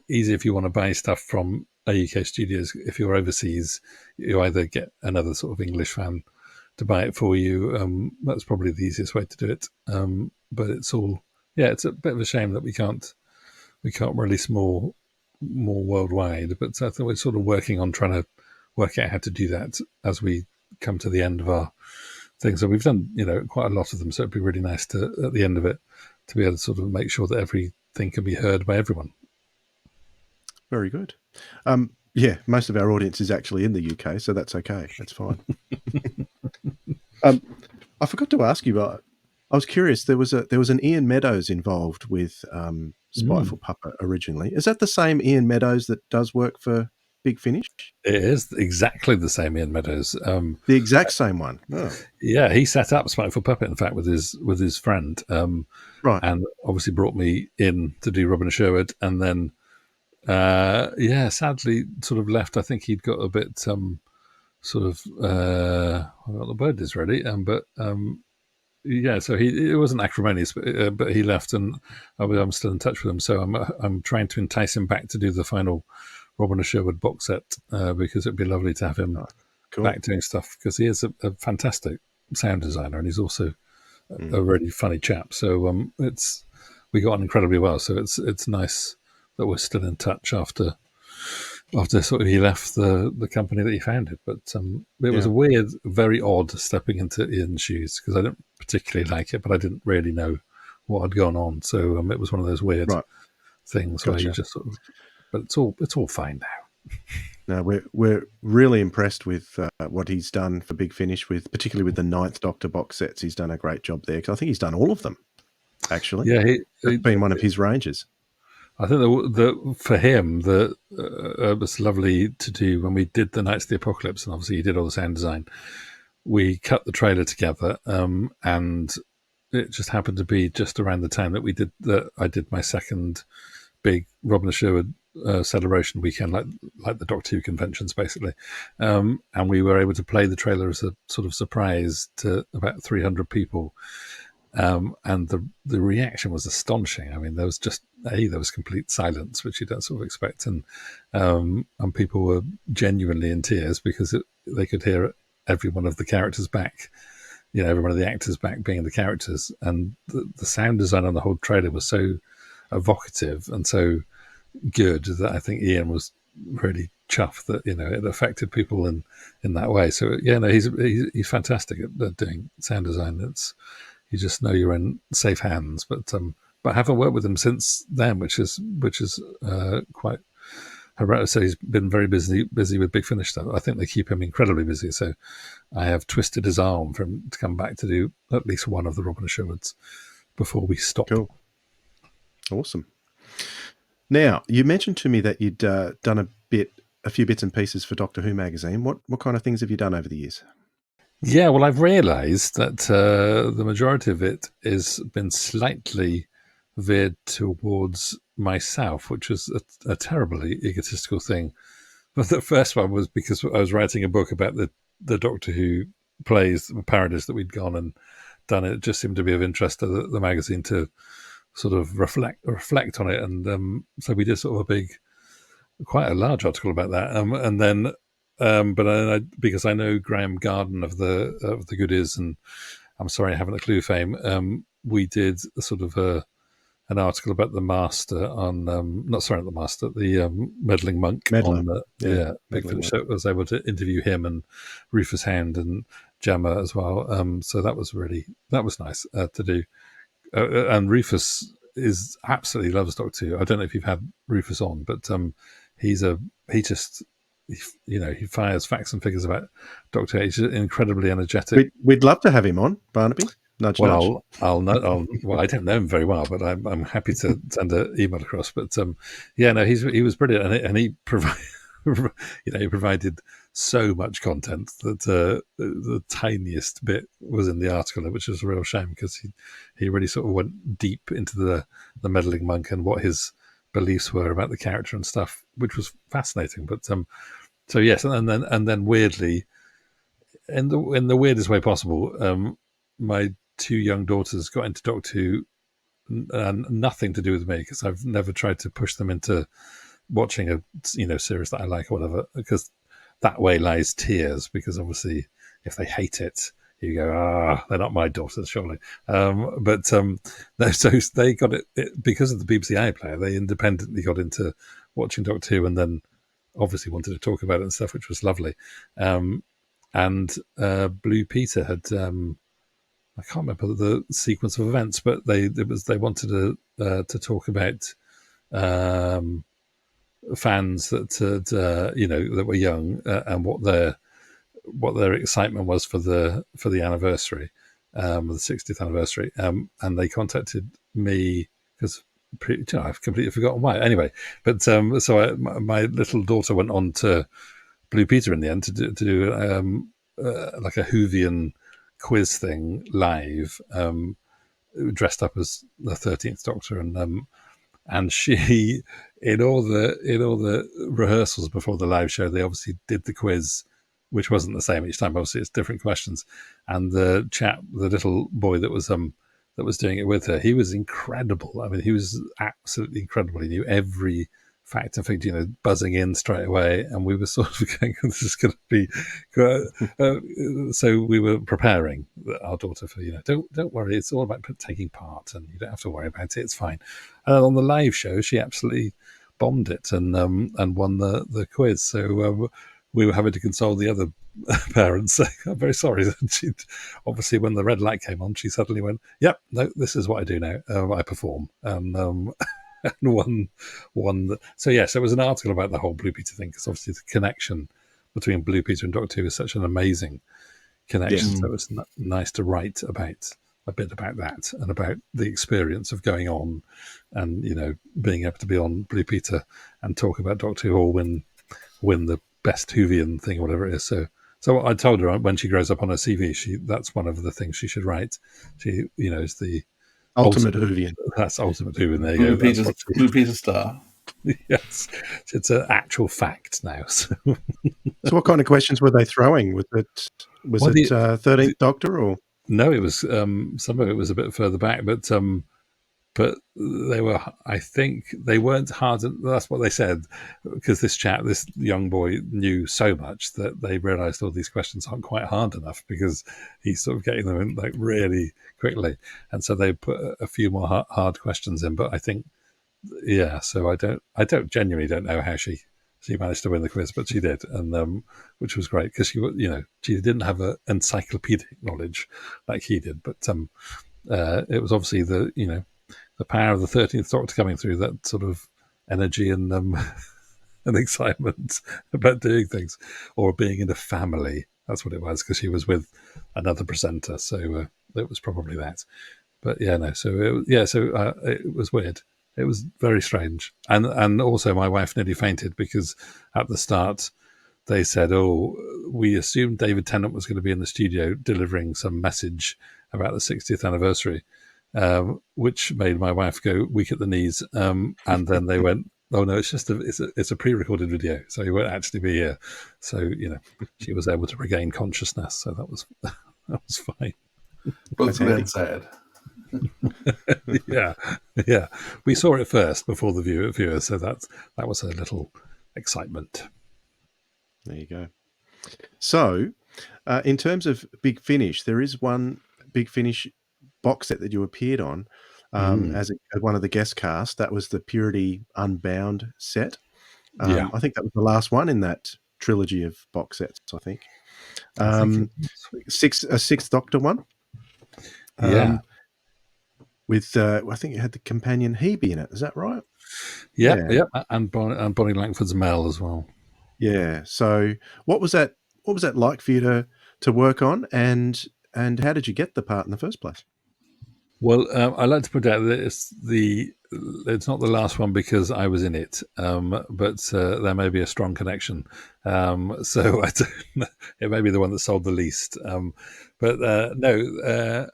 easy if you want to buy stuff from UK studios. If you're overseas, you either get another sort of English fan to buy it for you. That's probably the easiest way to do it. But it's all, it's a bit of a shame that we can't release more worldwide. But I think we're sort of working on trying to work out how to do that as we come to the end of our thing. So we've done, quite a lot of them. So it'd be really nice to, at the end of it, to be able to sort of make sure that everything can be heard by everyone. Very good. Most of our audience is actually in the UK, so that's okay. That's fine. I forgot to ask you, I was curious. There was an Ian Meadows involved with Spiteful Puppet originally. Is that the same Ian Meadows that does work for Big Finish? It is exactly the same Ian Meadows. The exact same one. Oh. Yeah, he set up Spiteful Puppet, in fact, with his friend. Right. And obviously brought me in to do Robin Sherwood, and then sadly sort of left. I think he'd got a bit I don't know what the word is really, so it wasn't acrimonious, but he left, and I'm still in touch with him. So I'm trying to entice him back to do the final Robin Sherwood box set, because it'd be lovely to have him back doing stuff, because he is a fantastic sound designer, and he's also a really funny chap. So we got on incredibly well. So it's nice that we're still in touch after sort of he left the company that he founded. But it was a weird, very odd stepping into Ian's shoes, because I didn't particularly like it, but I didn't really know what had gone on. So it was one of those weird things where you just sort of. But it's all fine now. No, we're really impressed with what he's done for Big Finish, particularly with the 9th Doctor box sets. He's done a great job there, because I think he's done all of them, actually. Yeah, it's been one of his ranges. I think for him, it was lovely to do when we did the Knights of the Apocalypse, and obviously he did all the sound design. We cut the trailer together, and it just happened to be just around the time that I did my second big Robin Sherwood celebration weekend, like the Doctor Who conventions, basically. And we were able to play the trailer as a sort of surprise to about 300 people. And the reaction was astonishing. I mean, there was complete silence, which you don't sort of expect. And people were genuinely in tears, because they could hear every one of the characters back, every one of the actors back being the characters. And the sound design on the whole trailer was so evocative and so good that I think Ian was really chuffed that it affected people in that way. So he's fantastic at doing sound design. You just know you're in safe hands. But I haven't worked with him since then, which is quite horrendous. So he's been very busy with Big Finish stuff. I think they keep him incredibly busy. So I have twisted his arm for him to come back to do at least one of the Robin Sherwoods before we stop. Cool. Awesome. Now, you mentioned to me that you'd done a few bits and pieces for Doctor Who magazine. What kind of things have you done over the years? Yeah, well, I've realised that the majority of it has been slightly veered towards myself, which was a terribly egotistical thing. But the first one was because I was writing a book about the Doctor Who plays, the parodies that we'd gone and done. It just seemed to be of interest to the magazine to sort of reflect on it, and so we did sort of quite a large article about that, and then but because I know Graham Garden of the Goodies, and I'm sorry I haven't a clue fame, we did a sort of an article about the Master on the meddling monk on Big Finish. So I was able to interview him and Rufus Hound and Gemma as well. So that was nice to do. And Rufus absolutely loves Doctor Who. I don't know if you've had Rufus on, but he fires facts and figures about Doctor Who. He's incredibly energetic. We'd love to have him on, Barnaby. Nudge. Well, I don't know him very well, but I'm happy to send an email across. But he was brilliant, and he provided so much content that the tiniest bit was in the article, which was a real shame because he really sort of went deep into the meddling monk and what his beliefs were about the character and stuff, which was fascinating. But so yes, and then weirdly, in the weirdest way possible, my two young daughters got into Doctor Who, and nothing to do with me because I've never tried to push them into watching a series that I like or whatever, because that way lies tears, because obviously if they hate it, you go, they're not my daughters, surely. But so they got it because of the BBC iPlayer. They independently got into watching Doctor Who, and then obviously wanted to talk about it and stuff, which was lovely. And Blue Peter had I can't remember the sequence of events, but they wanted to talk about fans that were young and what their excitement was for the anniversary, the 60th anniversary, and they contacted me because I've completely forgotten why. Anyway, but so my little daughter went on to Blue Peter in the end to do like a Whovian quiz thing live, dressed up as the 13th Doctor, and she in all the rehearsals before the live show, they obviously did the quiz, which wasn't the same each time. Obviously, it's different questions, and the little boy that was doing it with her, he was incredible. I mean, he was absolutely incredible. He knew every fact and figure, buzzing in straight away, and we were sort of going, this is going to be so we were preparing our daughter for, don't worry, it's all about taking part, and you don't have to worry about it, it's fine. And on the live show, she absolutely bombed it and won the quiz. So we were having to console the other parents, saying, I'm very sorry. She, obviously, when the red light came on, she suddenly went, yep, no, this is what I do now. I perform. And won. So yes, there was an article about the whole Blue Peter thing, because obviously the connection between Blue Peter and Doctor Who is such an amazing connection. Yes. So it was nice to write about a bit about that and about the experience of going on and, being able to be on Blue Peter and talk about Doctor Who or win the best Whovian thing or whatever it is. So I told her when she grows up on her CV, that's one of the things she should write. She, is the ultimate Whovian. That's ultimate Whovian. There you go. Blue Peter star. Yes, it's an actual fact now. So what kind of questions were they throwing? Was it 13th Doctor or? No, it was some of it was a bit further back, but they were. I think they weren't hard. That's what they said, because this young boy, knew so much that they realised all these questions aren't quite hard enough, because he's sort of getting them in like really quickly, and so they put a few more hard questions in. But I think, yeah. So I genuinely don't know how she managed to win the quiz, but she did, and which was great, because she didn't have an encyclopedic knowledge like he did, but it was obviously the power of the 13th Doctor coming through, that sort of energy and and excitement about doing things or being in a family. That's what it was, because she was with another presenter, so it was probably that. But yeah, no. So it was weird. It was very strange, and also my wife nearly fainted, because at the start they said, "Oh, we assumed David Tennant was going to be in the studio delivering some message about the 60th anniversary," which made my wife go weak at the knees. And then they went, "Oh no, it's just it's a pre-recorded video, so he won't actually be here." So she was able to regain consciousness, so that was fine. Both good and sad. yeah. We saw it first before the viewers, so that was a little excitement. There you go. So, in terms of Big Finish, there is one Big Finish box set that you appeared on as one of the guest cast. That was the Purity Unbound set. I think that was the last one in that trilogy of box sets. I think a sixth Doctor one. With I think it had the companion Hebe in it. Is that right? Yeah. And Bonnie Langford's Mel as well. Yeah. So what was that like for you to work on, and how did you get the part in the first place? Well, I like to point out that it's the it's not the last one because I was in it, but there may be a strong connection. So I don't know. It may be the one that sold the least. But no,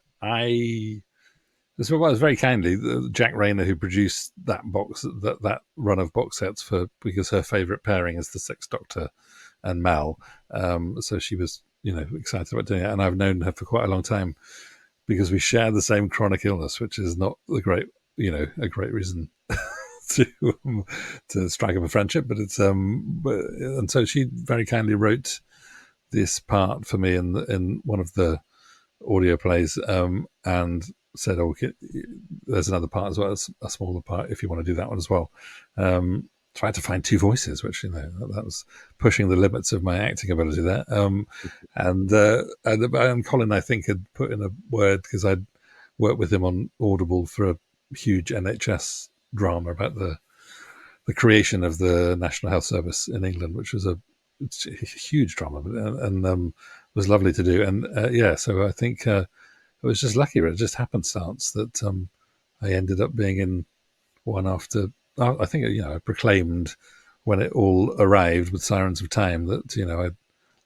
this was very kindly Jack Rayner who produced that box, that run of box sets because her favourite pairing is the Sixth Doctor and Mal. So she was, excited about doing it, and I've known her for quite a long time because we share the same chronic illness, which is not a great reason to strike up a friendship. But it's and so she very kindly wrote this part for me in one of the audio plays, and said, there's another part as well, a smaller part if you want to do that one as well. Tried to find two voices, which that was pushing the limits of my acting ability there. And Colin, I think, had put in a word because I'd worked with him on Audible for a huge NHS drama about the creation of the National Health Service in England, which was a huge drama, and was lovely to do. And so I think it was just lucky, it just happenstance that I ended up being in one after. I think I proclaimed when it all arrived with Sirens of Time that I'd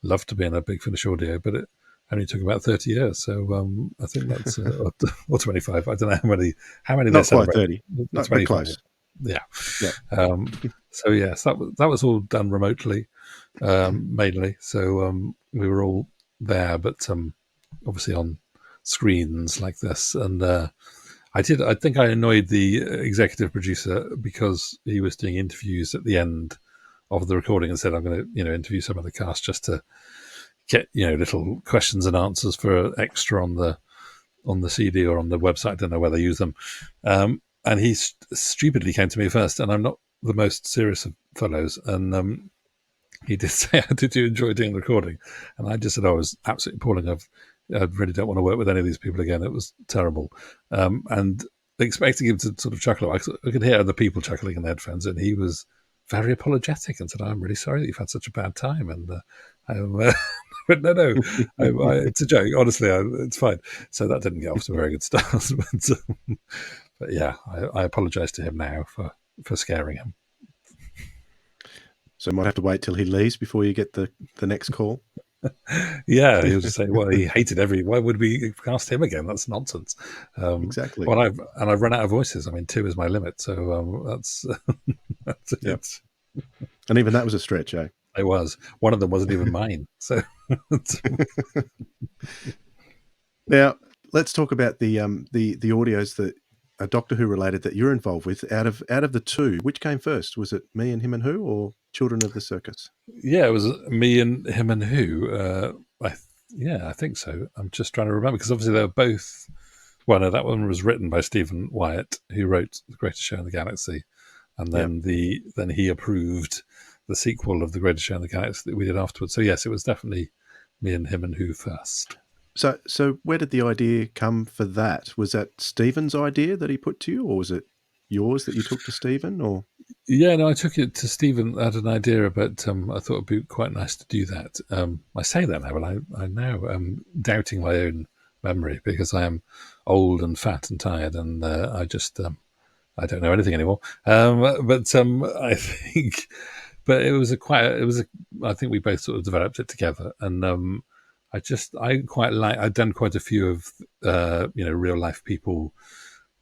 love to be in a Big Finish audio, but it only took about 30 years. So I think that's or 25. I don't know how many. Not quite 30. Not 25. Close. Yeah. So yes, that was all done remotely, mainly. So we were all there, but obviously on screens like this, and. I think I annoyed the executive producer because he was doing interviews at the end of the recording and said, I'm going to, interview some of the cast just to get, little questions and answers for extra on the CD or on the website. I don't know where they use them. And he stupidly came to me first, and I'm not the most serious of fellows. And he did say, did you enjoy doing the recording? And I just said, I was absolutely appalling. I really don't want to work with any of these people again. It was terrible. And expecting him to sort of chuckle, I could hear other people chuckling in the headphones, and he was very apologetic and said, I'm really sorry that you've had such a bad time. And but no, it's a joke. Honestly, it's fine. So that didn't get off to a very good start. But yeah, I apologise to him now for scaring him. So I might have to wait till he leaves before you get the next call. Yeah, he'll just say, "Well, he hated why would we cast him again? That's nonsense." Exactly. Well, I've run out of voices. I mean, 2 is my limit, so that's it. Yep. And even that was a stretch, eh? It was. One of them wasn't even mine. So now let's talk about the audios that are Doctor Who related that you're involved with. Out of the 2, which came first? Was it Me and Him and Who or Children of the Circus? Yeah, it was Me and Him and Who. I think so. I'm just trying to remember because obviously they were both. Well, no, that one was written by Stephen Wyatt, who wrote The Greatest Show in the Galaxy, and then then he approved the sequel of The Greatest Show in the Galaxy that we did afterwards. So yes, it was definitely Me and Him and Who first. So where did the idea come for that? Was that Stephen's idea that he put to you, or was it yours that you took to Stephen? Or yeah, no, I took it to Stephen. I had an idea about. I thought it'd be quite nice to do that. I say that now, but I now am doubting my own memory because I am old and fat and tired, and I just I don't know anything anymore. I think, but it was I think we both sort of developed it together, and I quite like. I'd done quite a few of real life people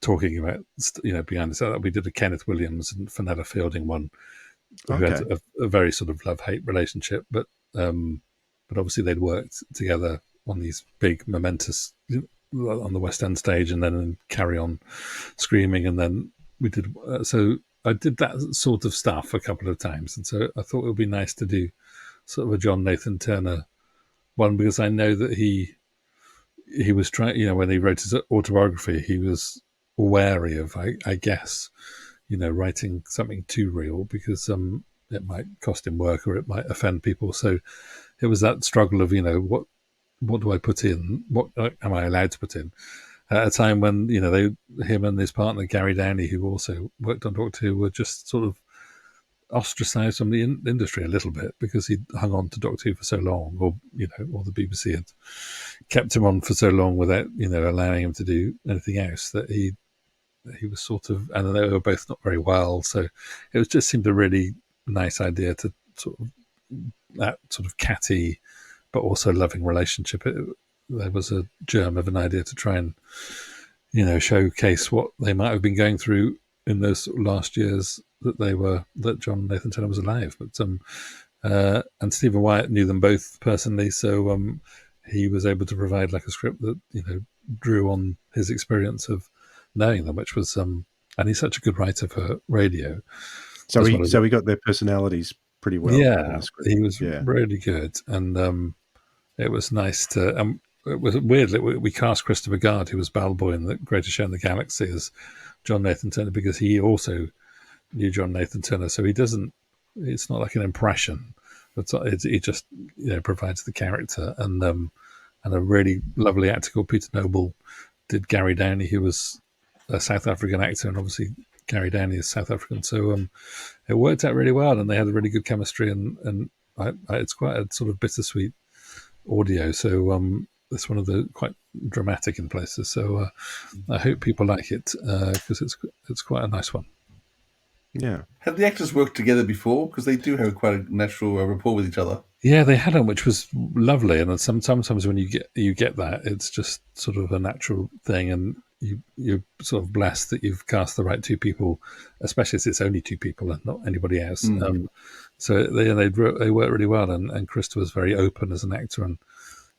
talking about behind the scenes. We did a Kenneth Williams and Fenella Fielding one, who had a very sort of love-hate relationship, but obviously they'd worked together on these big momentous on the West End stage, and then in Carry On Screaming, and then we did. So I did that sort of stuff a couple of times, and so I thought it would be nice to do sort of a John Nathan Turner one because I know that he was trying. When he wrote his autobiography, he was wary of, I guess, writing something too real because it might cost him work or it might offend people. So it was that struggle of what do I put in? What am I allowed to put in? At a time when him and his partner Gary Downey, who also worked on Doctor Who, were just sort of ostracised from the industry a little bit because he'd hung on to Doctor Who for so long, or the BBC had kept him on for so long without allowing him to do anything else that he he was sort of, and they were both not very well, so it was just seemed a really nice idea to sort of that sort of catty but also loving relationship. There was a germ of an idea to try and showcase what they might have been going through in those sort of last years that John Nathan-Turner was alive. But and Stephen Wyatt knew them both personally, so he was able to provide like a script that drew on his experience of knowing them, which was and he's such a good writer for radio. So we got their personalities pretty well. Yeah, he was really good, and it was nice to. It was weird that we cast Christopher Guard, who was Bellboy in The Greatest Show in the Galaxy, as John Nathan-Turner, because he also knew John Nathan-Turner. So he doesn't. It's not like an impression. He just provides the character, and a really lovely actor called Peter Noble did Gary Downey, who was a South African actor, and obviously Gary Downey is South African. So it worked out really well, and they had a really good chemistry, and it's quite a sort of bittersweet audio. So it's one of the quite dramatic in places. So I hope people like it because it's quite a nice one. Yeah. Have the actors worked together before? Because they do have quite a natural rapport with each other. Yeah, they had them, which was lovely. And sometimes when you get that, it's just sort of a natural thing, and you're sort of blessed that you've cast the right two people, especially as it's only two people and not anybody else. So they work really well, and Krista was very open as an actor,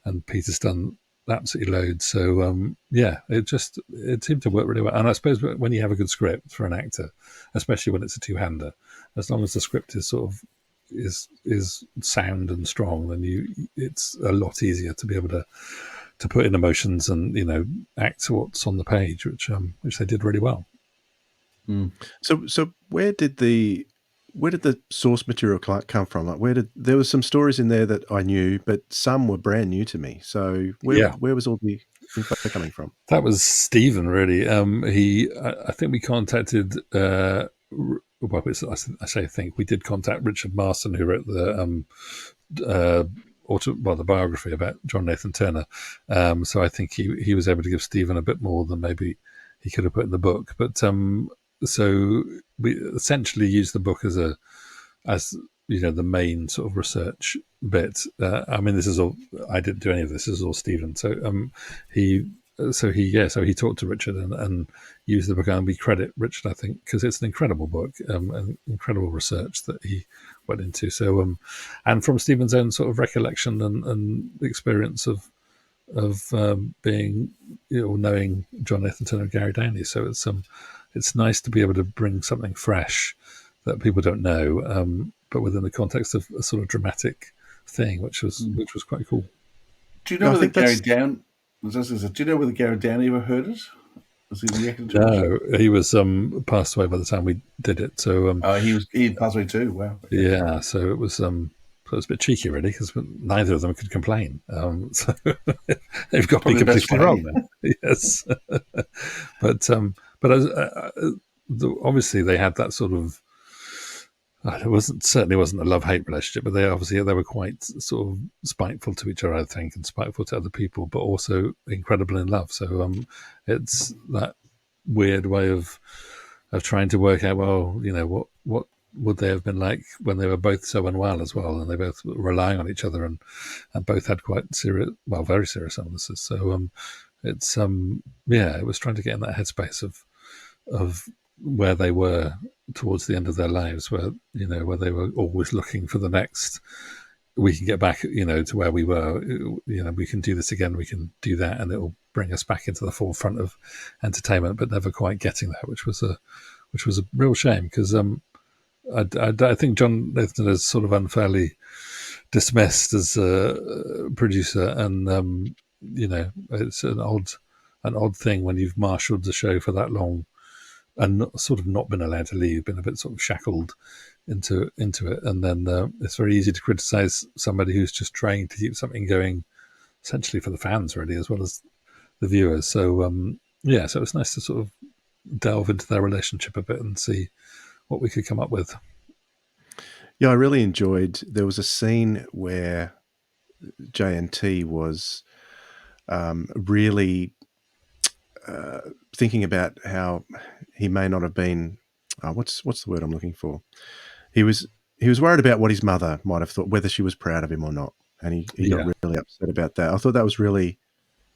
and Peter's done absolutely loads. So it seemed to work really well. And I suppose when you have a good script for an actor, especially when it's a two-hander, as long as the script is sort of is sound and strong, then it's a lot easier to be able to put in emotions and act what's on the page, which they did really well. So where did the source material come from? Like there was some stories in there that I knew, but some were brand new to me. So where was all the info coming from? That was Stephen, really. I think we contacted. I think we did contact Richard Marston, who wrote the the biography about John Nathan-Turner. So I think he was able to give Stephen a bit more than maybe he could have put in the book. But so we essentially used the book as the main sort of research bit. This is all, I didn't do any of this. This is all Stephen. So he talked to Richard and used the book, and we credit Richard, I think, because it's an incredible book, and incredible research that he went into. So and from Stephen's own sort of recollection and experience of being knowing John Nathan-Turner and Gary Downey. So it's nice to be able to bring something fresh that people don't know, but within the context of a sort of dramatic thing, which was quite cool. Do you know whether Gary Downey? Do you know whether Gary Downey ever heard it? Was he the actor? No, he was passed away by the time we did it. So he passed away too. Wow. Yeah, so it was a bit cheeky, really, because neither of them could complain. So they've got to be completely wrong there. Yes, but obviously they had that sort of. It certainly wasn't a love-hate relationship, but they were quite sort of spiteful to each other, I think, and spiteful to other people, but also incredible in love. So it's that weird way of trying to work out, what would they have been like when they were both so unwell as well, and they both were relying on each other, and both had quite serious, very serious illnesses. So it was trying to get in that headspace of where they were towards the end of their lives, where they were always looking for the next. We can get back, to where we were. We can do this again. We can do that, and it will bring us back into the forefront of entertainment. But never quite getting there, which was a real shame, because I think John Nathan is sort of unfairly dismissed as a producer, and it's an odd thing when you've marshalled the show for that long and sort of not been allowed to leave, been a bit sort of shackled into it, and then it's very easy to criticize somebody who's just trying to keep something going, essentially for the fans, really, as well as the viewers. So so it's nice to sort of delve into their relationship a bit and see what we could come up with. Yeah, I really enjoyed. There was a scene where JNT was really thinking about how he may not have been. What's the word I'm looking for? He was worried about what his mother might have thought, whether she was proud of him or not, and he got really upset about that. I thought that was really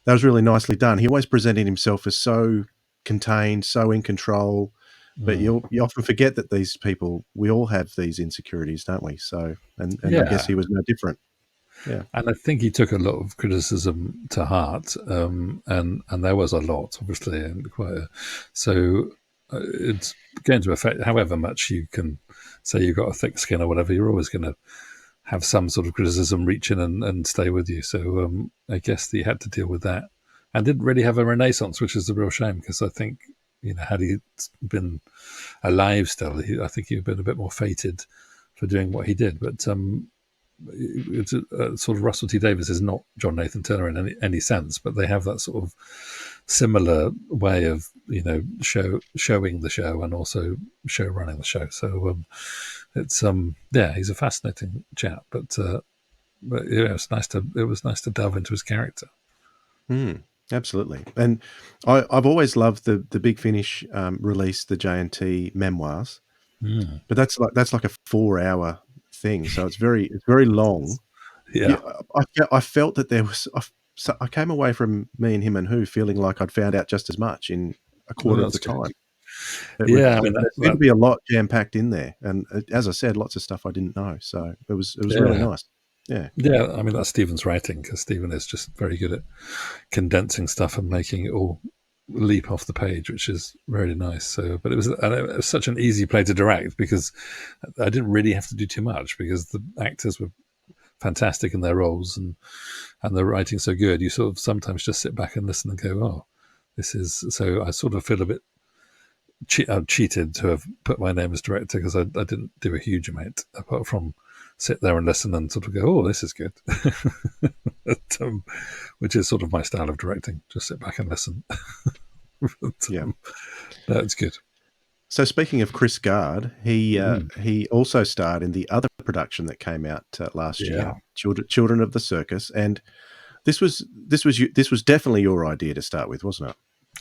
nicely done. He always presented himself as so contained, so in control, but you often forget that these people, we all have these insecurities, don't we? So, and I guess he was no different. Yeah, and I think he took a lot of criticism to heart, and there was a lot, obviously, and it's going to affect however much you can say you've got a thick skin or whatever. You're always going to have some sort of criticism reach in and stay with you. So I guess he had to deal with that, and didn't really have a renaissance, which is a real shame, because I think, had he been alive still, I think he'd been a bit more fated for doing what he did. But it's sort of Russell T Davies is not John Nathan Turner in any sense, but they have that sort of similar way of showing the show and also show running the show. So it's he's a fascinating chap, but it was nice to delve into his character. Absolutely. And I've always loved the Big Finish release, the J&T memoirs, but that's like a 4-hour thing, so it's very long. I felt that there was I came away from Me and Him and Who feeling like I'd found out just as much in a quarter of the time. There seemed to be a lot jam packed in there, and as I said, lots of stuff I didn't know, so it was really nice. I mean, that's Stephen's writing, because Stephen is just very good at condensing stuff and making it all leap off the page, which is really nice. So, but it was such an easy play to direct, because I didn't really have to do too much, because the actors were fantastic in their roles, and the writing so good. You sort of sometimes just sit back and listen and go, "Oh, this is." So I sort of feel a bit cheated to have put my name as director, because I didn't do a huge amount apart from sit there and listen and sort of go, "Oh, this is good," but, which is sort of my style of directing. Just sit back and listen. That's good. So speaking of Chris Gard, he also starred in the other production that came out last year, Children of the Circus, and this was definitely your idea to start with, wasn't it?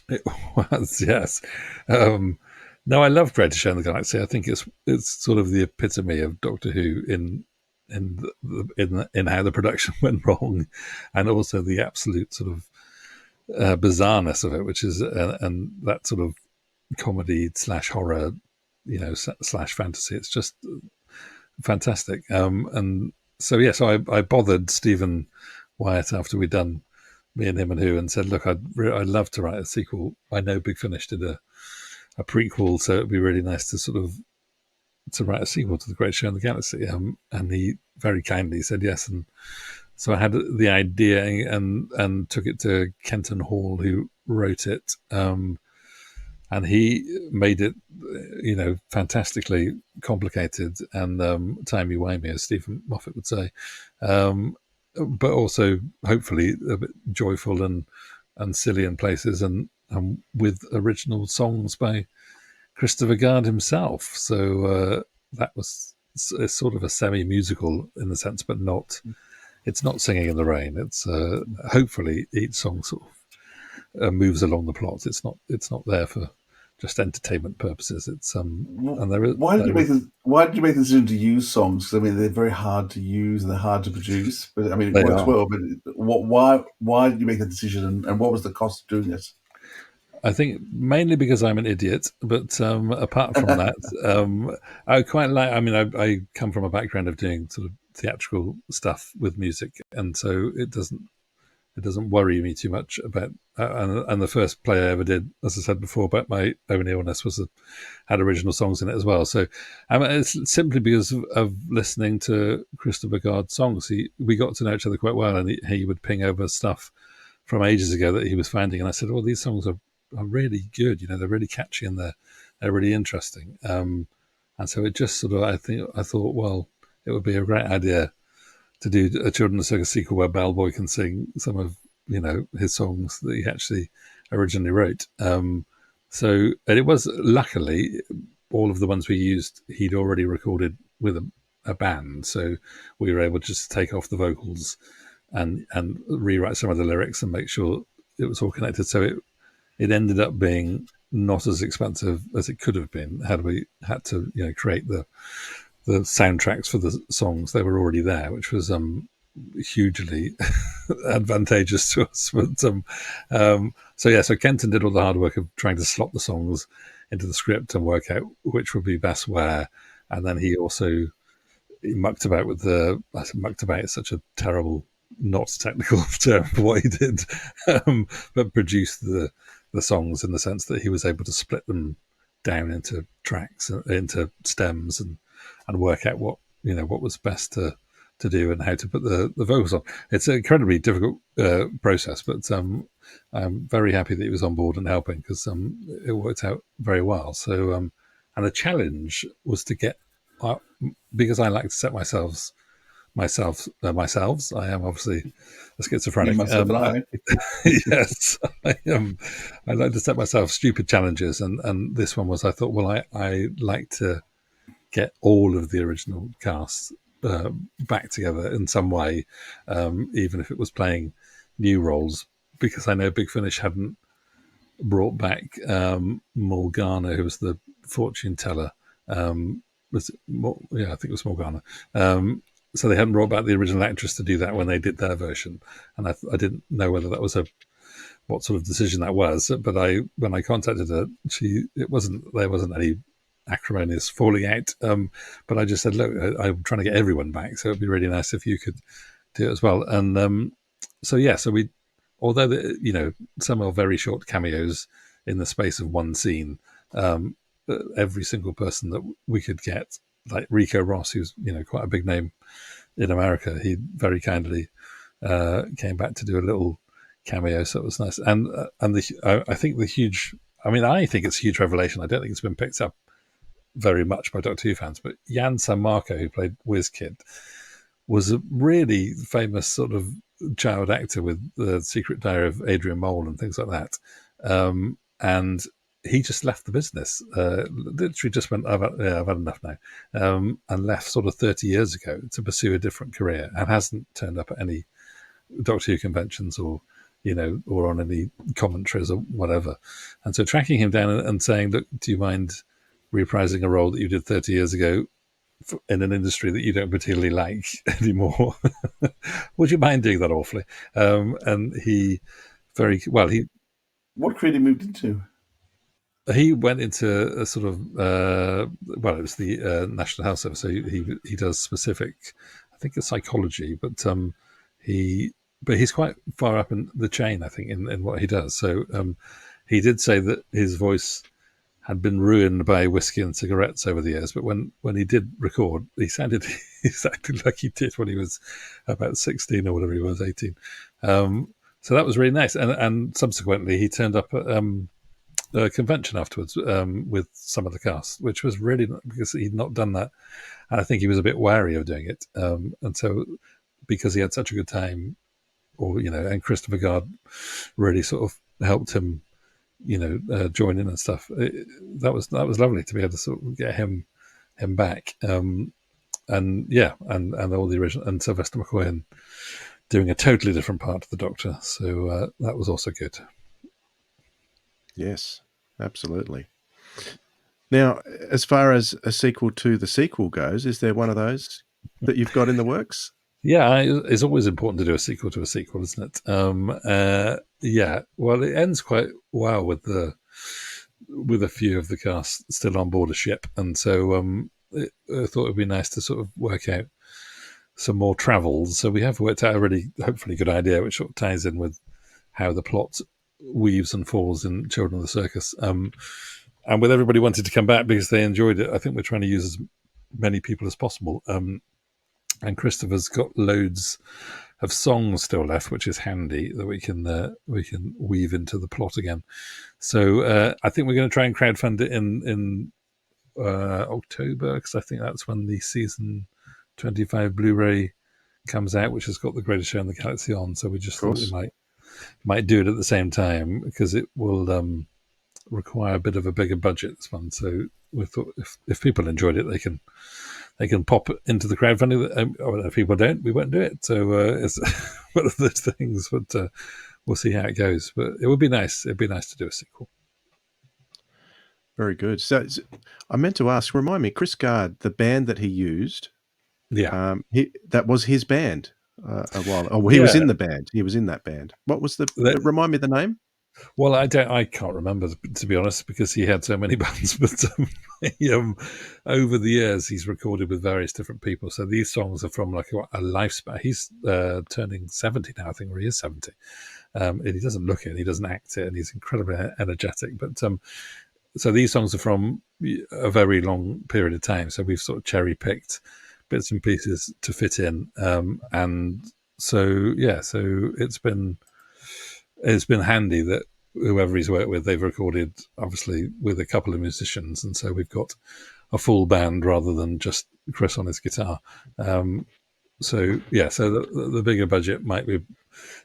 It was, yes. No, I love Greatest Show in the Galaxy. I think it's sort of the epitome of Doctor Who in how the production went wrong, and also the absolute sort of bizarreness of it, which is and that sort of comedy / horror, / fantasy. It's just fantastic. And so so I bothered Stephen Wyatt after we'd done Me and Him and Who, and said, "Look, I'd love to write a sequel. I know Big Finish did a prequel, so it'd be really nice to write a sequel to The Great Show in the Galaxy." And he very kindly said yes, and so I had the idea and took it to Kenton Hall, who wrote it, and he made it, fantastically complicated and timey-wimey, as Stephen Moffat would say, but also hopefully a bit joyful and silly in places, and with original songs by Christopher Gard himself. So that was sort of a semi-musical in the sense, but not. It's not Singing in the Rain. It's hopefully each song sort of moves along the plot. It's not there for just entertainment purposes. It's and there is. Why did you make the decision to use songs? 'Cause, I mean, they're very hard to use and they're hard to produce. But I mean, it works well. But why did you make that decision, and what was the cost of doing it? I think mainly because I'm an idiot, but apart from that, I quite like. I mean, I come from a background of doing sort of theatrical stuff with music, and so it doesn't worry me too much about. And the first play I ever did, as I said before, about my own illness, had original songs in it as well. So it's simply because of listening to Christopher Gard's songs. We got to know each other quite well, and he would ping over stuff from ages ago that he was finding, and I said, "Well, these songs are really good. They're really catchy and they're really interesting." And so it just sort of, I thought, well, it would be a great idea to do a Children of the Circus sequel where Bellboy can sing some of his songs that he actually originally wrote. And it was, luckily, all of the ones we used he'd already recorded with a band, so we were able to just take off the vocals and rewrite some of the lyrics and make sure it was all connected. So it ended up being not as expensive as it could have been had we had to create the soundtracks for the songs. They were already there, which was hugely advantageous to us. But so Kenton did all the hard work of trying to slot the songs into the script and work out which would be best where, and then he mucked about with mucked about is such a terrible, not technical term for what he did, but produced the songs in the sense that he was able to split them down into tracks, into stems, and work out what was best to do and how to put the vocals on. It's an incredibly difficult process, but I'm very happy that he was on board and helping, because it worked out very well. So and the challenge was to get, because I like to set myself. I am obviously a schizophrenic. Yes, I am. I like to set myself stupid challenges, and this one was, I thought, well, I like to get all of the original cast back together in some way, even if it was playing new roles, because I know Big Finish hadn't brought back Morgana, who was the fortune teller. I think it was Morgana. So they hadn't brought back the original actress to do that when they did their version, and I didn't know whether that was what sort of decision that was. But when I contacted her, there wasn't any acrimonious falling out. But I just said, look, I'm trying to get everyone back, so it'd be really nice if you could do it as well. And so we, although some are very short cameos in the space of one scene, every single person that we could get, like Rico Ross, who's quite a big name in America, he very kindly came back to do a little cameo, so it was nice. And I think I think it's a huge revelation. I don't think it's been picked up very much by Doctor Who fans, but Jan San Marco, who played WizKid, was a really famous sort of child actor with The Secret Diary of Adrian Mole and things like that. And he just left the business, literally just went, I've had enough now, and left sort of 30 years ago to pursue a different career, and hasn't turned up at any Doctor Who conventions or on any commentaries or whatever. And so tracking him down and saying, look, do you mind reprising a role that you did 30 years ago in an industry that you don't particularly like anymore? Would you mind doing that awfully? And he very well, what career he moved into? He went into a sort of it was the National Health Service. So he does specific, I think it's psychology, but he's quite far up in the chain, I think, in what he does. So he did say that his voice had been ruined by whiskey and cigarettes over the years, but when he did record, he sounded exactly like he did when he was about 16 or whatever he was, 18. So that was really nice. And subsequently, he turned up at a convention afterwards with some of the cast, which was really, because he'd not done that, and I think he was a bit wary of doing it. And so, because he had such a good time, and Christopher Guard really sort of helped him, join in and stuff. That was lovely to be able to sort of get him back. And all the original, and Sylvester McCoy doing a totally different part of the Doctor. So that was also good. Yes, absolutely. Now, as far as a sequel to the sequel goes, is there one of those that you've got in the works? Yeah, it's always important to do a sequel to a sequel, isn't it? Yeah. Well, it ends quite well with a few of the cast still on board a ship, and so I thought it'd be nice to sort of work out some more travels. So we have worked out a really, hopefully, good idea, which sort of ties in with how the plot weaves and falls in Children of the Circus. And with everybody wanting to come back because they enjoyed it, I think we're trying to use as many people as possible. And Christopher's got loads of songs still left, which is handy, that we can weave into the plot again. So I think we're going to try and crowdfund it in October, because I think that's when the season 25 Blu-ray comes out, which has got The Greatest Show in the Galaxy on. So we just thought we might do it at the same time, because it will require a bit of a bigger budget, this one. So we thought if people enjoyed it, they can pop into the crowdfunding. If people don't, we won't do it. So it's one of those things. But we'll see how it goes. But it would be nice. It'd be nice to do a sequel. Very good. So I meant to ask, remind me, Chris Gard, the band that he used, that was his band a while. Oh, he was in the band. He was in that band. What was remind me the name? Well, I can't remember, to be honest, because he had so many bands. But over the years, he's recorded with various different people. So these songs are from like a lifespan. He's turning 70 now, I think, or he is 70. And he doesn't look it, and he doesn't act it, and he's incredibly energetic. But so these songs are from a very long period of time. So we've sort of cherry picked bits and pieces to fit in, and so it's been handy that whoever he's worked with, they've recorded obviously with a couple of musicians, and so we've got a full band rather than just Chris on his guitar. So the bigger budget might be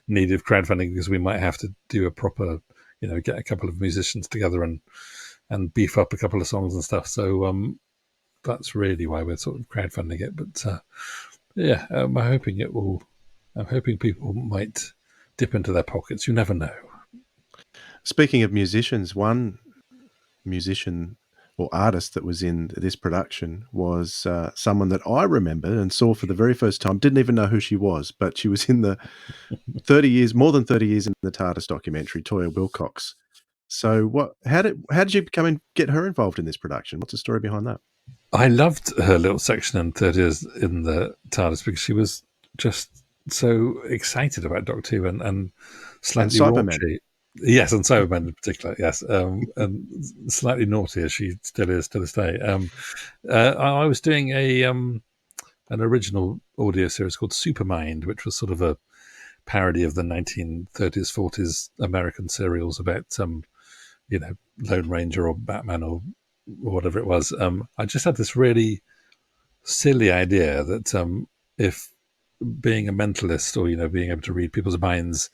needed crowdfunding, because we might have to do a proper, get a couple of musicians together and beef up a couple of songs and stuff. So that's really why we're sort of crowdfunding it. But I'm hoping people might dip into their pockets. You never know. Speaking of musicians, one musician or artist that was in this production was someone that I remembered and saw for the very first time. Didn't even know who she was, but she was in the more than 30 years in the TARDIS documentary, Toya Wilcox. So how did you come and get her involved in this production? What's the story behind that? I loved her little section in 30 years in the TARDIS, because she was just so excited about Doctor Who and slightly raunchy. Yes, and Cybermen in particular, yes. And slightly naughty, as she still is to this day. I was doing an original audio series called Supermind, which was sort of a parody of the 1930s, 40s American serials about, Lone Ranger or Batman or whatever it was. I just had this really silly idea that if being a mentalist or, being able to read people's minds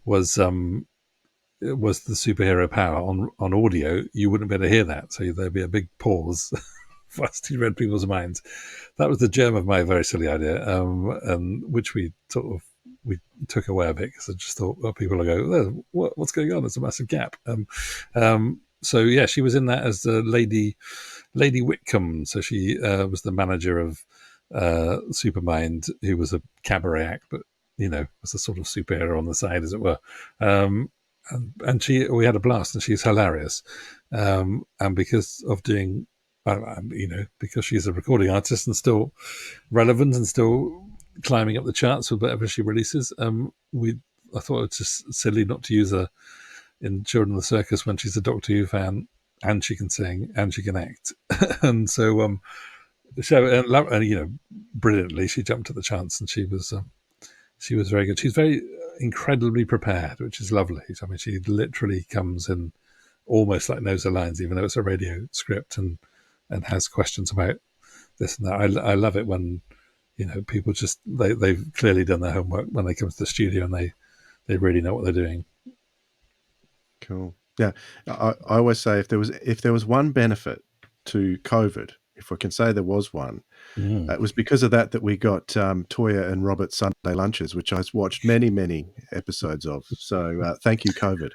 was the superhero power on audio, you wouldn't be able to hear that. So there'd be a big pause whilst you read people's minds. That was the germ of my very silly idea, and which we took away a bit, because I just thought, well, people will go, what's going on? There's a massive gap. So she was in that as the Lady Whitcomb. So she was the manager of Supermind, who was a cabaret act, but was a sort of superhero on the side, as it were. And we had a blast, and she's hilarious. And because of doing, because she's a recording artist and still relevant and still climbing up the charts with whatever she releases, I thought it's just silly not to use her in Children of the Circus when she's a Doctor Who fan, and she can sing and she can act. And so brilliantly she jumped at the chance, and she was very good. She's very incredibly prepared, which is lovely. I mean, she literally comes in almost like knows her lines, even though it's a radio script, and has questions about this and that. I love it when people just they've clearly done their homework when they come to the studio, and they really know what they're doing. Cool. Yeah, I always say if there was one benefit to COVID, if we can say there was one, it was because of that we got Toya and Robert's Sunday lunches, which I watched many episodes of. So thank you, COVID.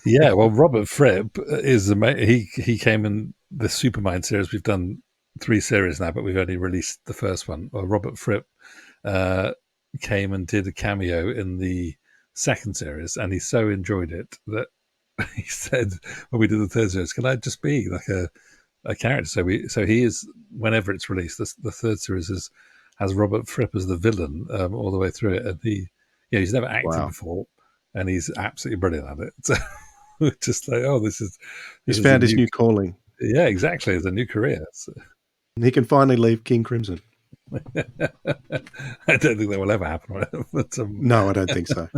Yeah, well, Robert Fripp is he came in the Supermind series. We've done 3 series now, but we've only released the first one. Well, Robert Fripp came and did a cameo in the second series, and he so enjoyed it that he said when we did the third series, "Can I just be like a character?" So he is, whenever it's released, the third series has Robert Fripp as the villain all the way through it, and he's never acted before, and he's absolutely brilliant at it. So just like, he's found his new calling. Yeah, exactly, it's a new career. So. He can finally leave King Crimson. I don't think that will ever happen. But, no, I don't think so.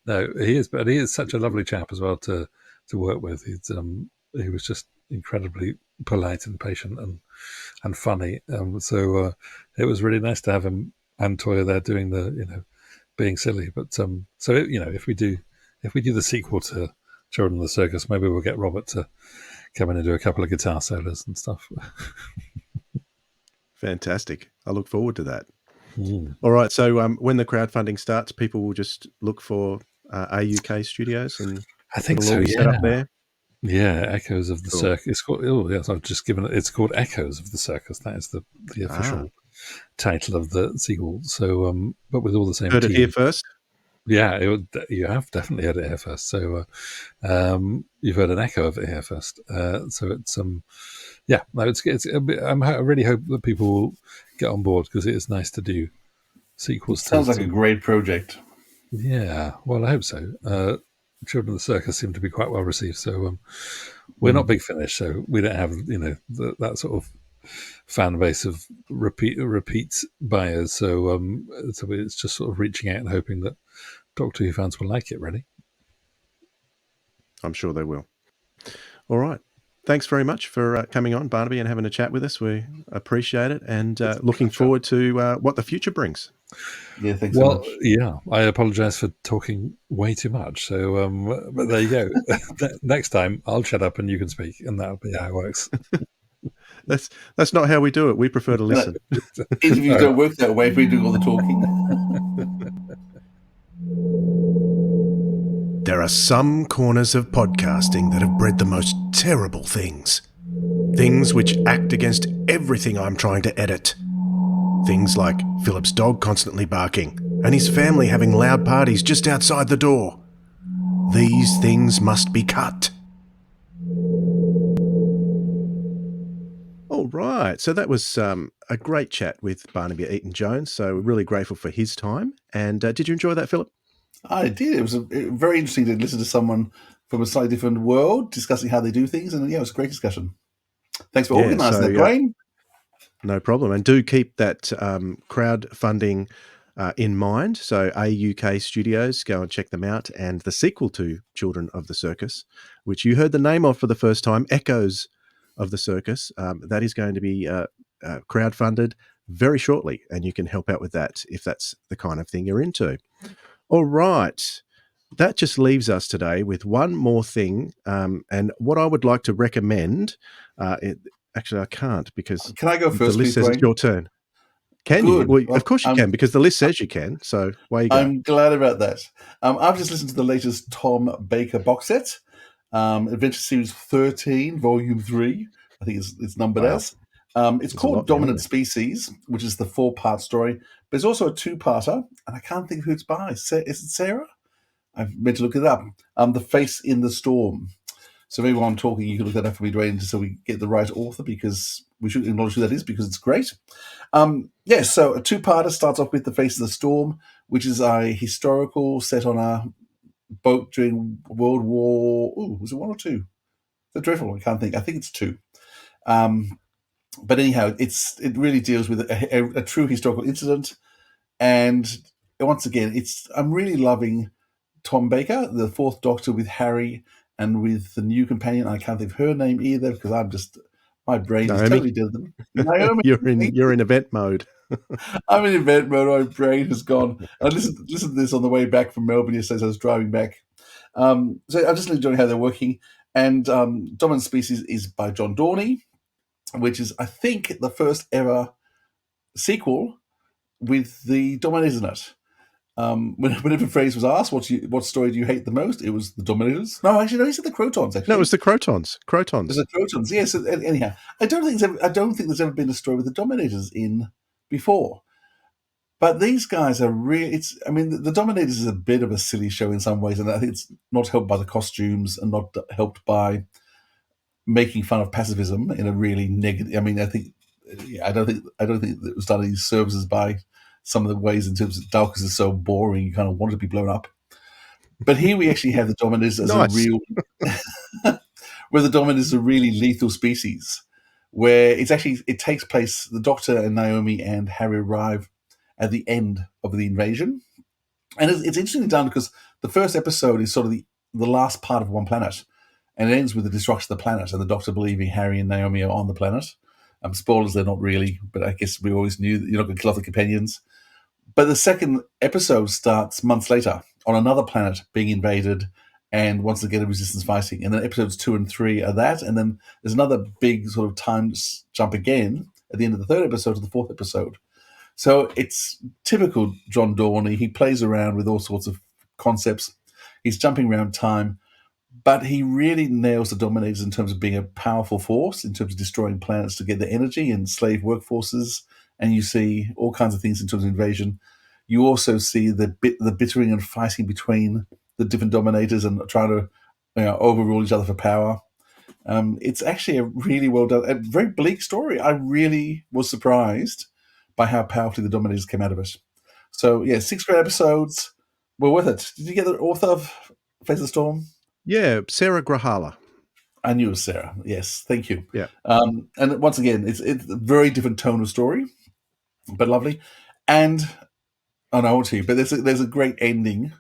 No, he is, but he is such a lovely chap as well to work with. He was just incredibly polite and patient and funny. So it was really nice to have him and Toya there doing the being silly. But if we do the sequel to Children of the Circus, maybe we'll get Robert to come in and do a couple of guitar solos and stuff. Fantastic. I look forward to that. All right. So when the crowdfunding starts, people will just look for AUK Studios, and I think it'll so. all be set up there. Yeah, Echoes of the Cool. Circus. It's called, oh yes, I've just given it. It's called Echoes of the Circus. That is the official title of the sequel. So, but with all the same Heard it here team. first. Yeah, you have definitely heard it here first. So you've heard an echo of it here first. So it's yeah, no, it's I really hope that people will get on board, because it is nice to do sequels. Sounds like a great project. Yeah, well, I hope so. Children of the Circus seem to be quite well received. So we're not Big Finish, so we don't have that sort of fan base of repeat buyers. So so it's just sort of reaching out and hoping that Doctor Who fans will like it, really. I'm sure they will. All right. Thanks very much for coming on, Barnaby, and having a chat with us. We appreciate it, and looking forward to what the future brings. Yeah, thanks so much. Yeah, I apologise for talking way too much. So, but there you go. Next time, I'll shut up and you can speak, and that'll be how it works. That's not how we do it. We prefer to listen. Interviews don't work that way if we do all the talking. There are some corners of podcasting that have bred the most terrible things. Things which act against everything I'm trying to edit. Things like Philip's dog constantly barking and his family having loud parties just outside the door. These things must be cut. All right, so that was a great chat with Barnaby Eaton-Jones, so we're really grateful for his time. And did you enjoy that, Philip? I did. It was very interesting to listen to someone from a slightly different world discussing how they do things, and yeah, it was a great discussion. Thanks for organising that, Dwayne. No problem. And do keep that crowdfunding in mind. So AUK Studios, go and check them out. And the sequel to Children of the Circus, which you heard the name of for the first time, Echoes of the Circus, that is going to be crowdfunded very shortly. And you can help out with that if that's the kind of thing you're into. All right. That just leaves us today with one more thing. And what I would like to recommend, actually, I can't, because can I go first? The list says it's your turn. Can Good. you? Well, of course you can, because the list says you can. So where you go? I'm glad about that. I've just listened to the latest Tom Baker box set, Adventure Series 13, Volume 3. I think it's numbered as. It's called Dominant Species, which is the 4-part story. But it's also a 2-parter, and I can't think of who it's by. Is it Sarah? I've meant to look it up. The Face in the Storm. So maybe while I'm talking, you can look that up for me, Dwayne, so we get the right author, because we should acknowledge who that is, because it's great. So a 2-parter starts off with The Face of the Storm, which is a historical set on a boat during World War... was it 1 or 2? Is that dreadful? I can't think. I think it's 2. But anyhow, it really deals with a true historical incident. And once again, I'm really loving Tom Baker, the 4th Doctor, with Harry and with the new companion. I can't think of her name either, because my brain is totally dead. Naomi. You're in event mode. I'm in event mode. My brain has gone. I listened to this on the way back from Melbourne yesterday as I was driving back. So I'm just enjoying how they're working. And Dominant Species is by John Dorney, which is, I think, the first ever sequel with the Dominators in it. Whenever Fraser was asked, what story do you hate the most? It was the Dominators. No, actually, no, he said the Crotons. Actually, no, it was the Crotons. It was the Crotons. Yes. Anyhow, I don't think there's ever been a story with the Dominators in before. But these guys are really. The Dominators is a bit of a silly show in some ways, and I think it's not helped by the costumes and not helped by making fun of pacifism in a really negative. I don't think it was done any services by some of the ways in terms of Dalkas is so boring, you kind of want it to be blown up. But here we actually have the Dominators as a real, where the Dominators are really lethal species, where it takes place, the Doctor and Naomi and Harry arrive at the end of the invasion. And it's interestingly done because the first episode is sort of the last part of one planet, and it ends with the destruction of the planet and the Doctor believing Harry and Naomi are on the planet. Spoilers, they're not really, but I guess we always knew that you're not going to kill off the companions. But the second episode starts months later on another planet being invaded, and once again a resistance fighting. And then episodes 2 and 3 are that, and then there's another big sort of time jump again at the end of the 3rd episode to the 4th episode. So it's typical John Dorney. He plays around with all sorts of concepts. He's jumping around time, but he really nails the Dominators in terms of being a powerful force, in terms of destroying planets to get their energy and slave workforces. And you see all kinds of things in terms of invasion. You also see the bittering and fighting between the different Dominators and trying to overrule each other for power. It's actually a really well done, a very bleak story. I really was surprised by how powerfully the Dominators came out of it. So, yeah, 6 great episodes. We're with it. Did you get the author of Face of the Storm? Yeah, Sarah Grahala. I knew it was Sarah. Yes, thank you. Yeah. And once again, it's a very different tone of story, but lovely. And I won't tell you, but there's a great ending.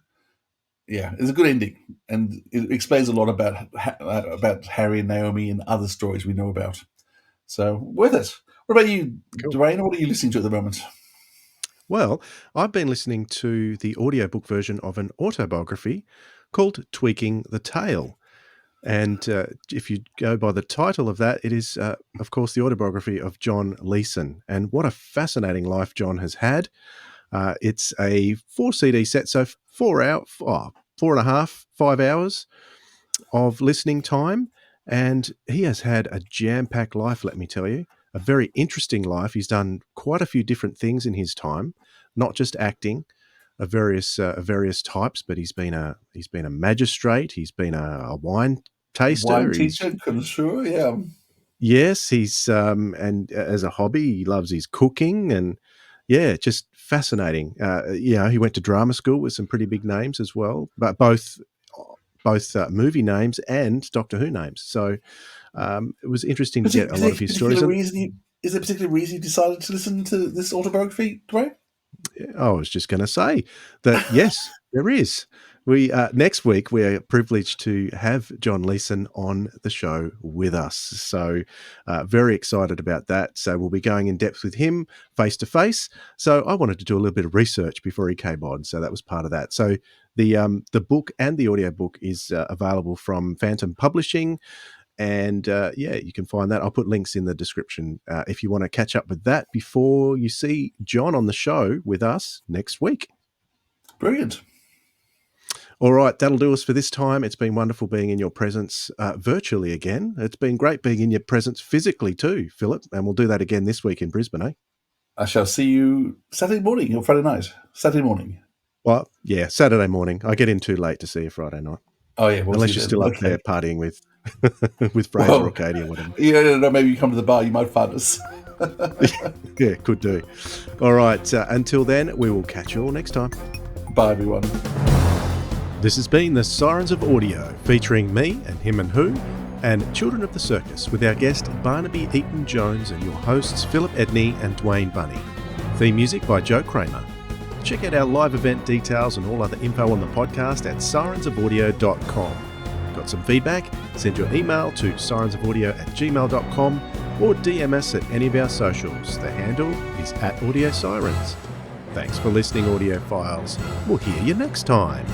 Yeah, it's a good ending, and it explains a lot about Harry and Naomi and other stories we know about. So, with it. What about you, Dwayne? What are you listening to at the moment? Well, I've been listening to the audiobook version of an autobiography called Tweaking the Tail. And if you go by the title of that, it is, of course, the autobiography of John Leeson. And what a fascinating life John has had. It's a 4 CD set, so 4.5, 5 hours of listening time. And he has had a jam-packed life, let me tell you. A very interesting life. He's done quite a few different things in his time, not just acting of various types, but he's been a magistrate. He's been a wine taster. Wine teacher, connoisseur, yeah. Yes, he's and as a hobby, he loves his cooking, and yeah, just fascinating. He went to drama school with some pretty big names as well, but both movie names and Doctor Who names. So it was interesting to get a lot of his stories. Is there a particular reason you decided to listen to this autobiography, Dwayne? I was just going to say that, yes, there is. We next week, we are privileged to have John Leeson on the show with us. So very excited about that. So we'll be going in depth with him face to face. So I wanted to do a little bit of research before he came on. So that was part of that. So the book and the audiobook is available from Phantom Publishing. And you can find that. I'll put links in the description if you want to catch up with that before you see John on the show with us next week. Brilliant. All right, that'll do us for this time. It's been wonderful being in your presence virtually again. It's been great being in your presence physically too, Philip, and we'll do that again this week in Brisbane, eh? I shall see you Saturday morning or Friday night. Saturday morning. Well, yeah, Saturday morning. I get in too late to see you Friday night. Oh, yeah. Unless you're still up there partying with Fraser or Katie or whatever. Yeah, no, maybe you come to the bar, you might find us. Yeah, could do. All right, until then, we will catch you all next time. Bye, everyone. This has been the Sirens of Audio, featuring me and Him and Who, and Children of the Circus, with our guest Barnaby Eaton-Jones and your hosts Philip Edney and Dwayne Bunny. Theme music by Joe Kramer. Check out our live event details and all other info on the podcast at sirensofaudio.com. Got some feedback? Send your email to sirensofaudio@gmail.com or DM us at any of our socials. The handle is @AudioSirens. Thanks for listening, audiophiles. We'll hear you next time.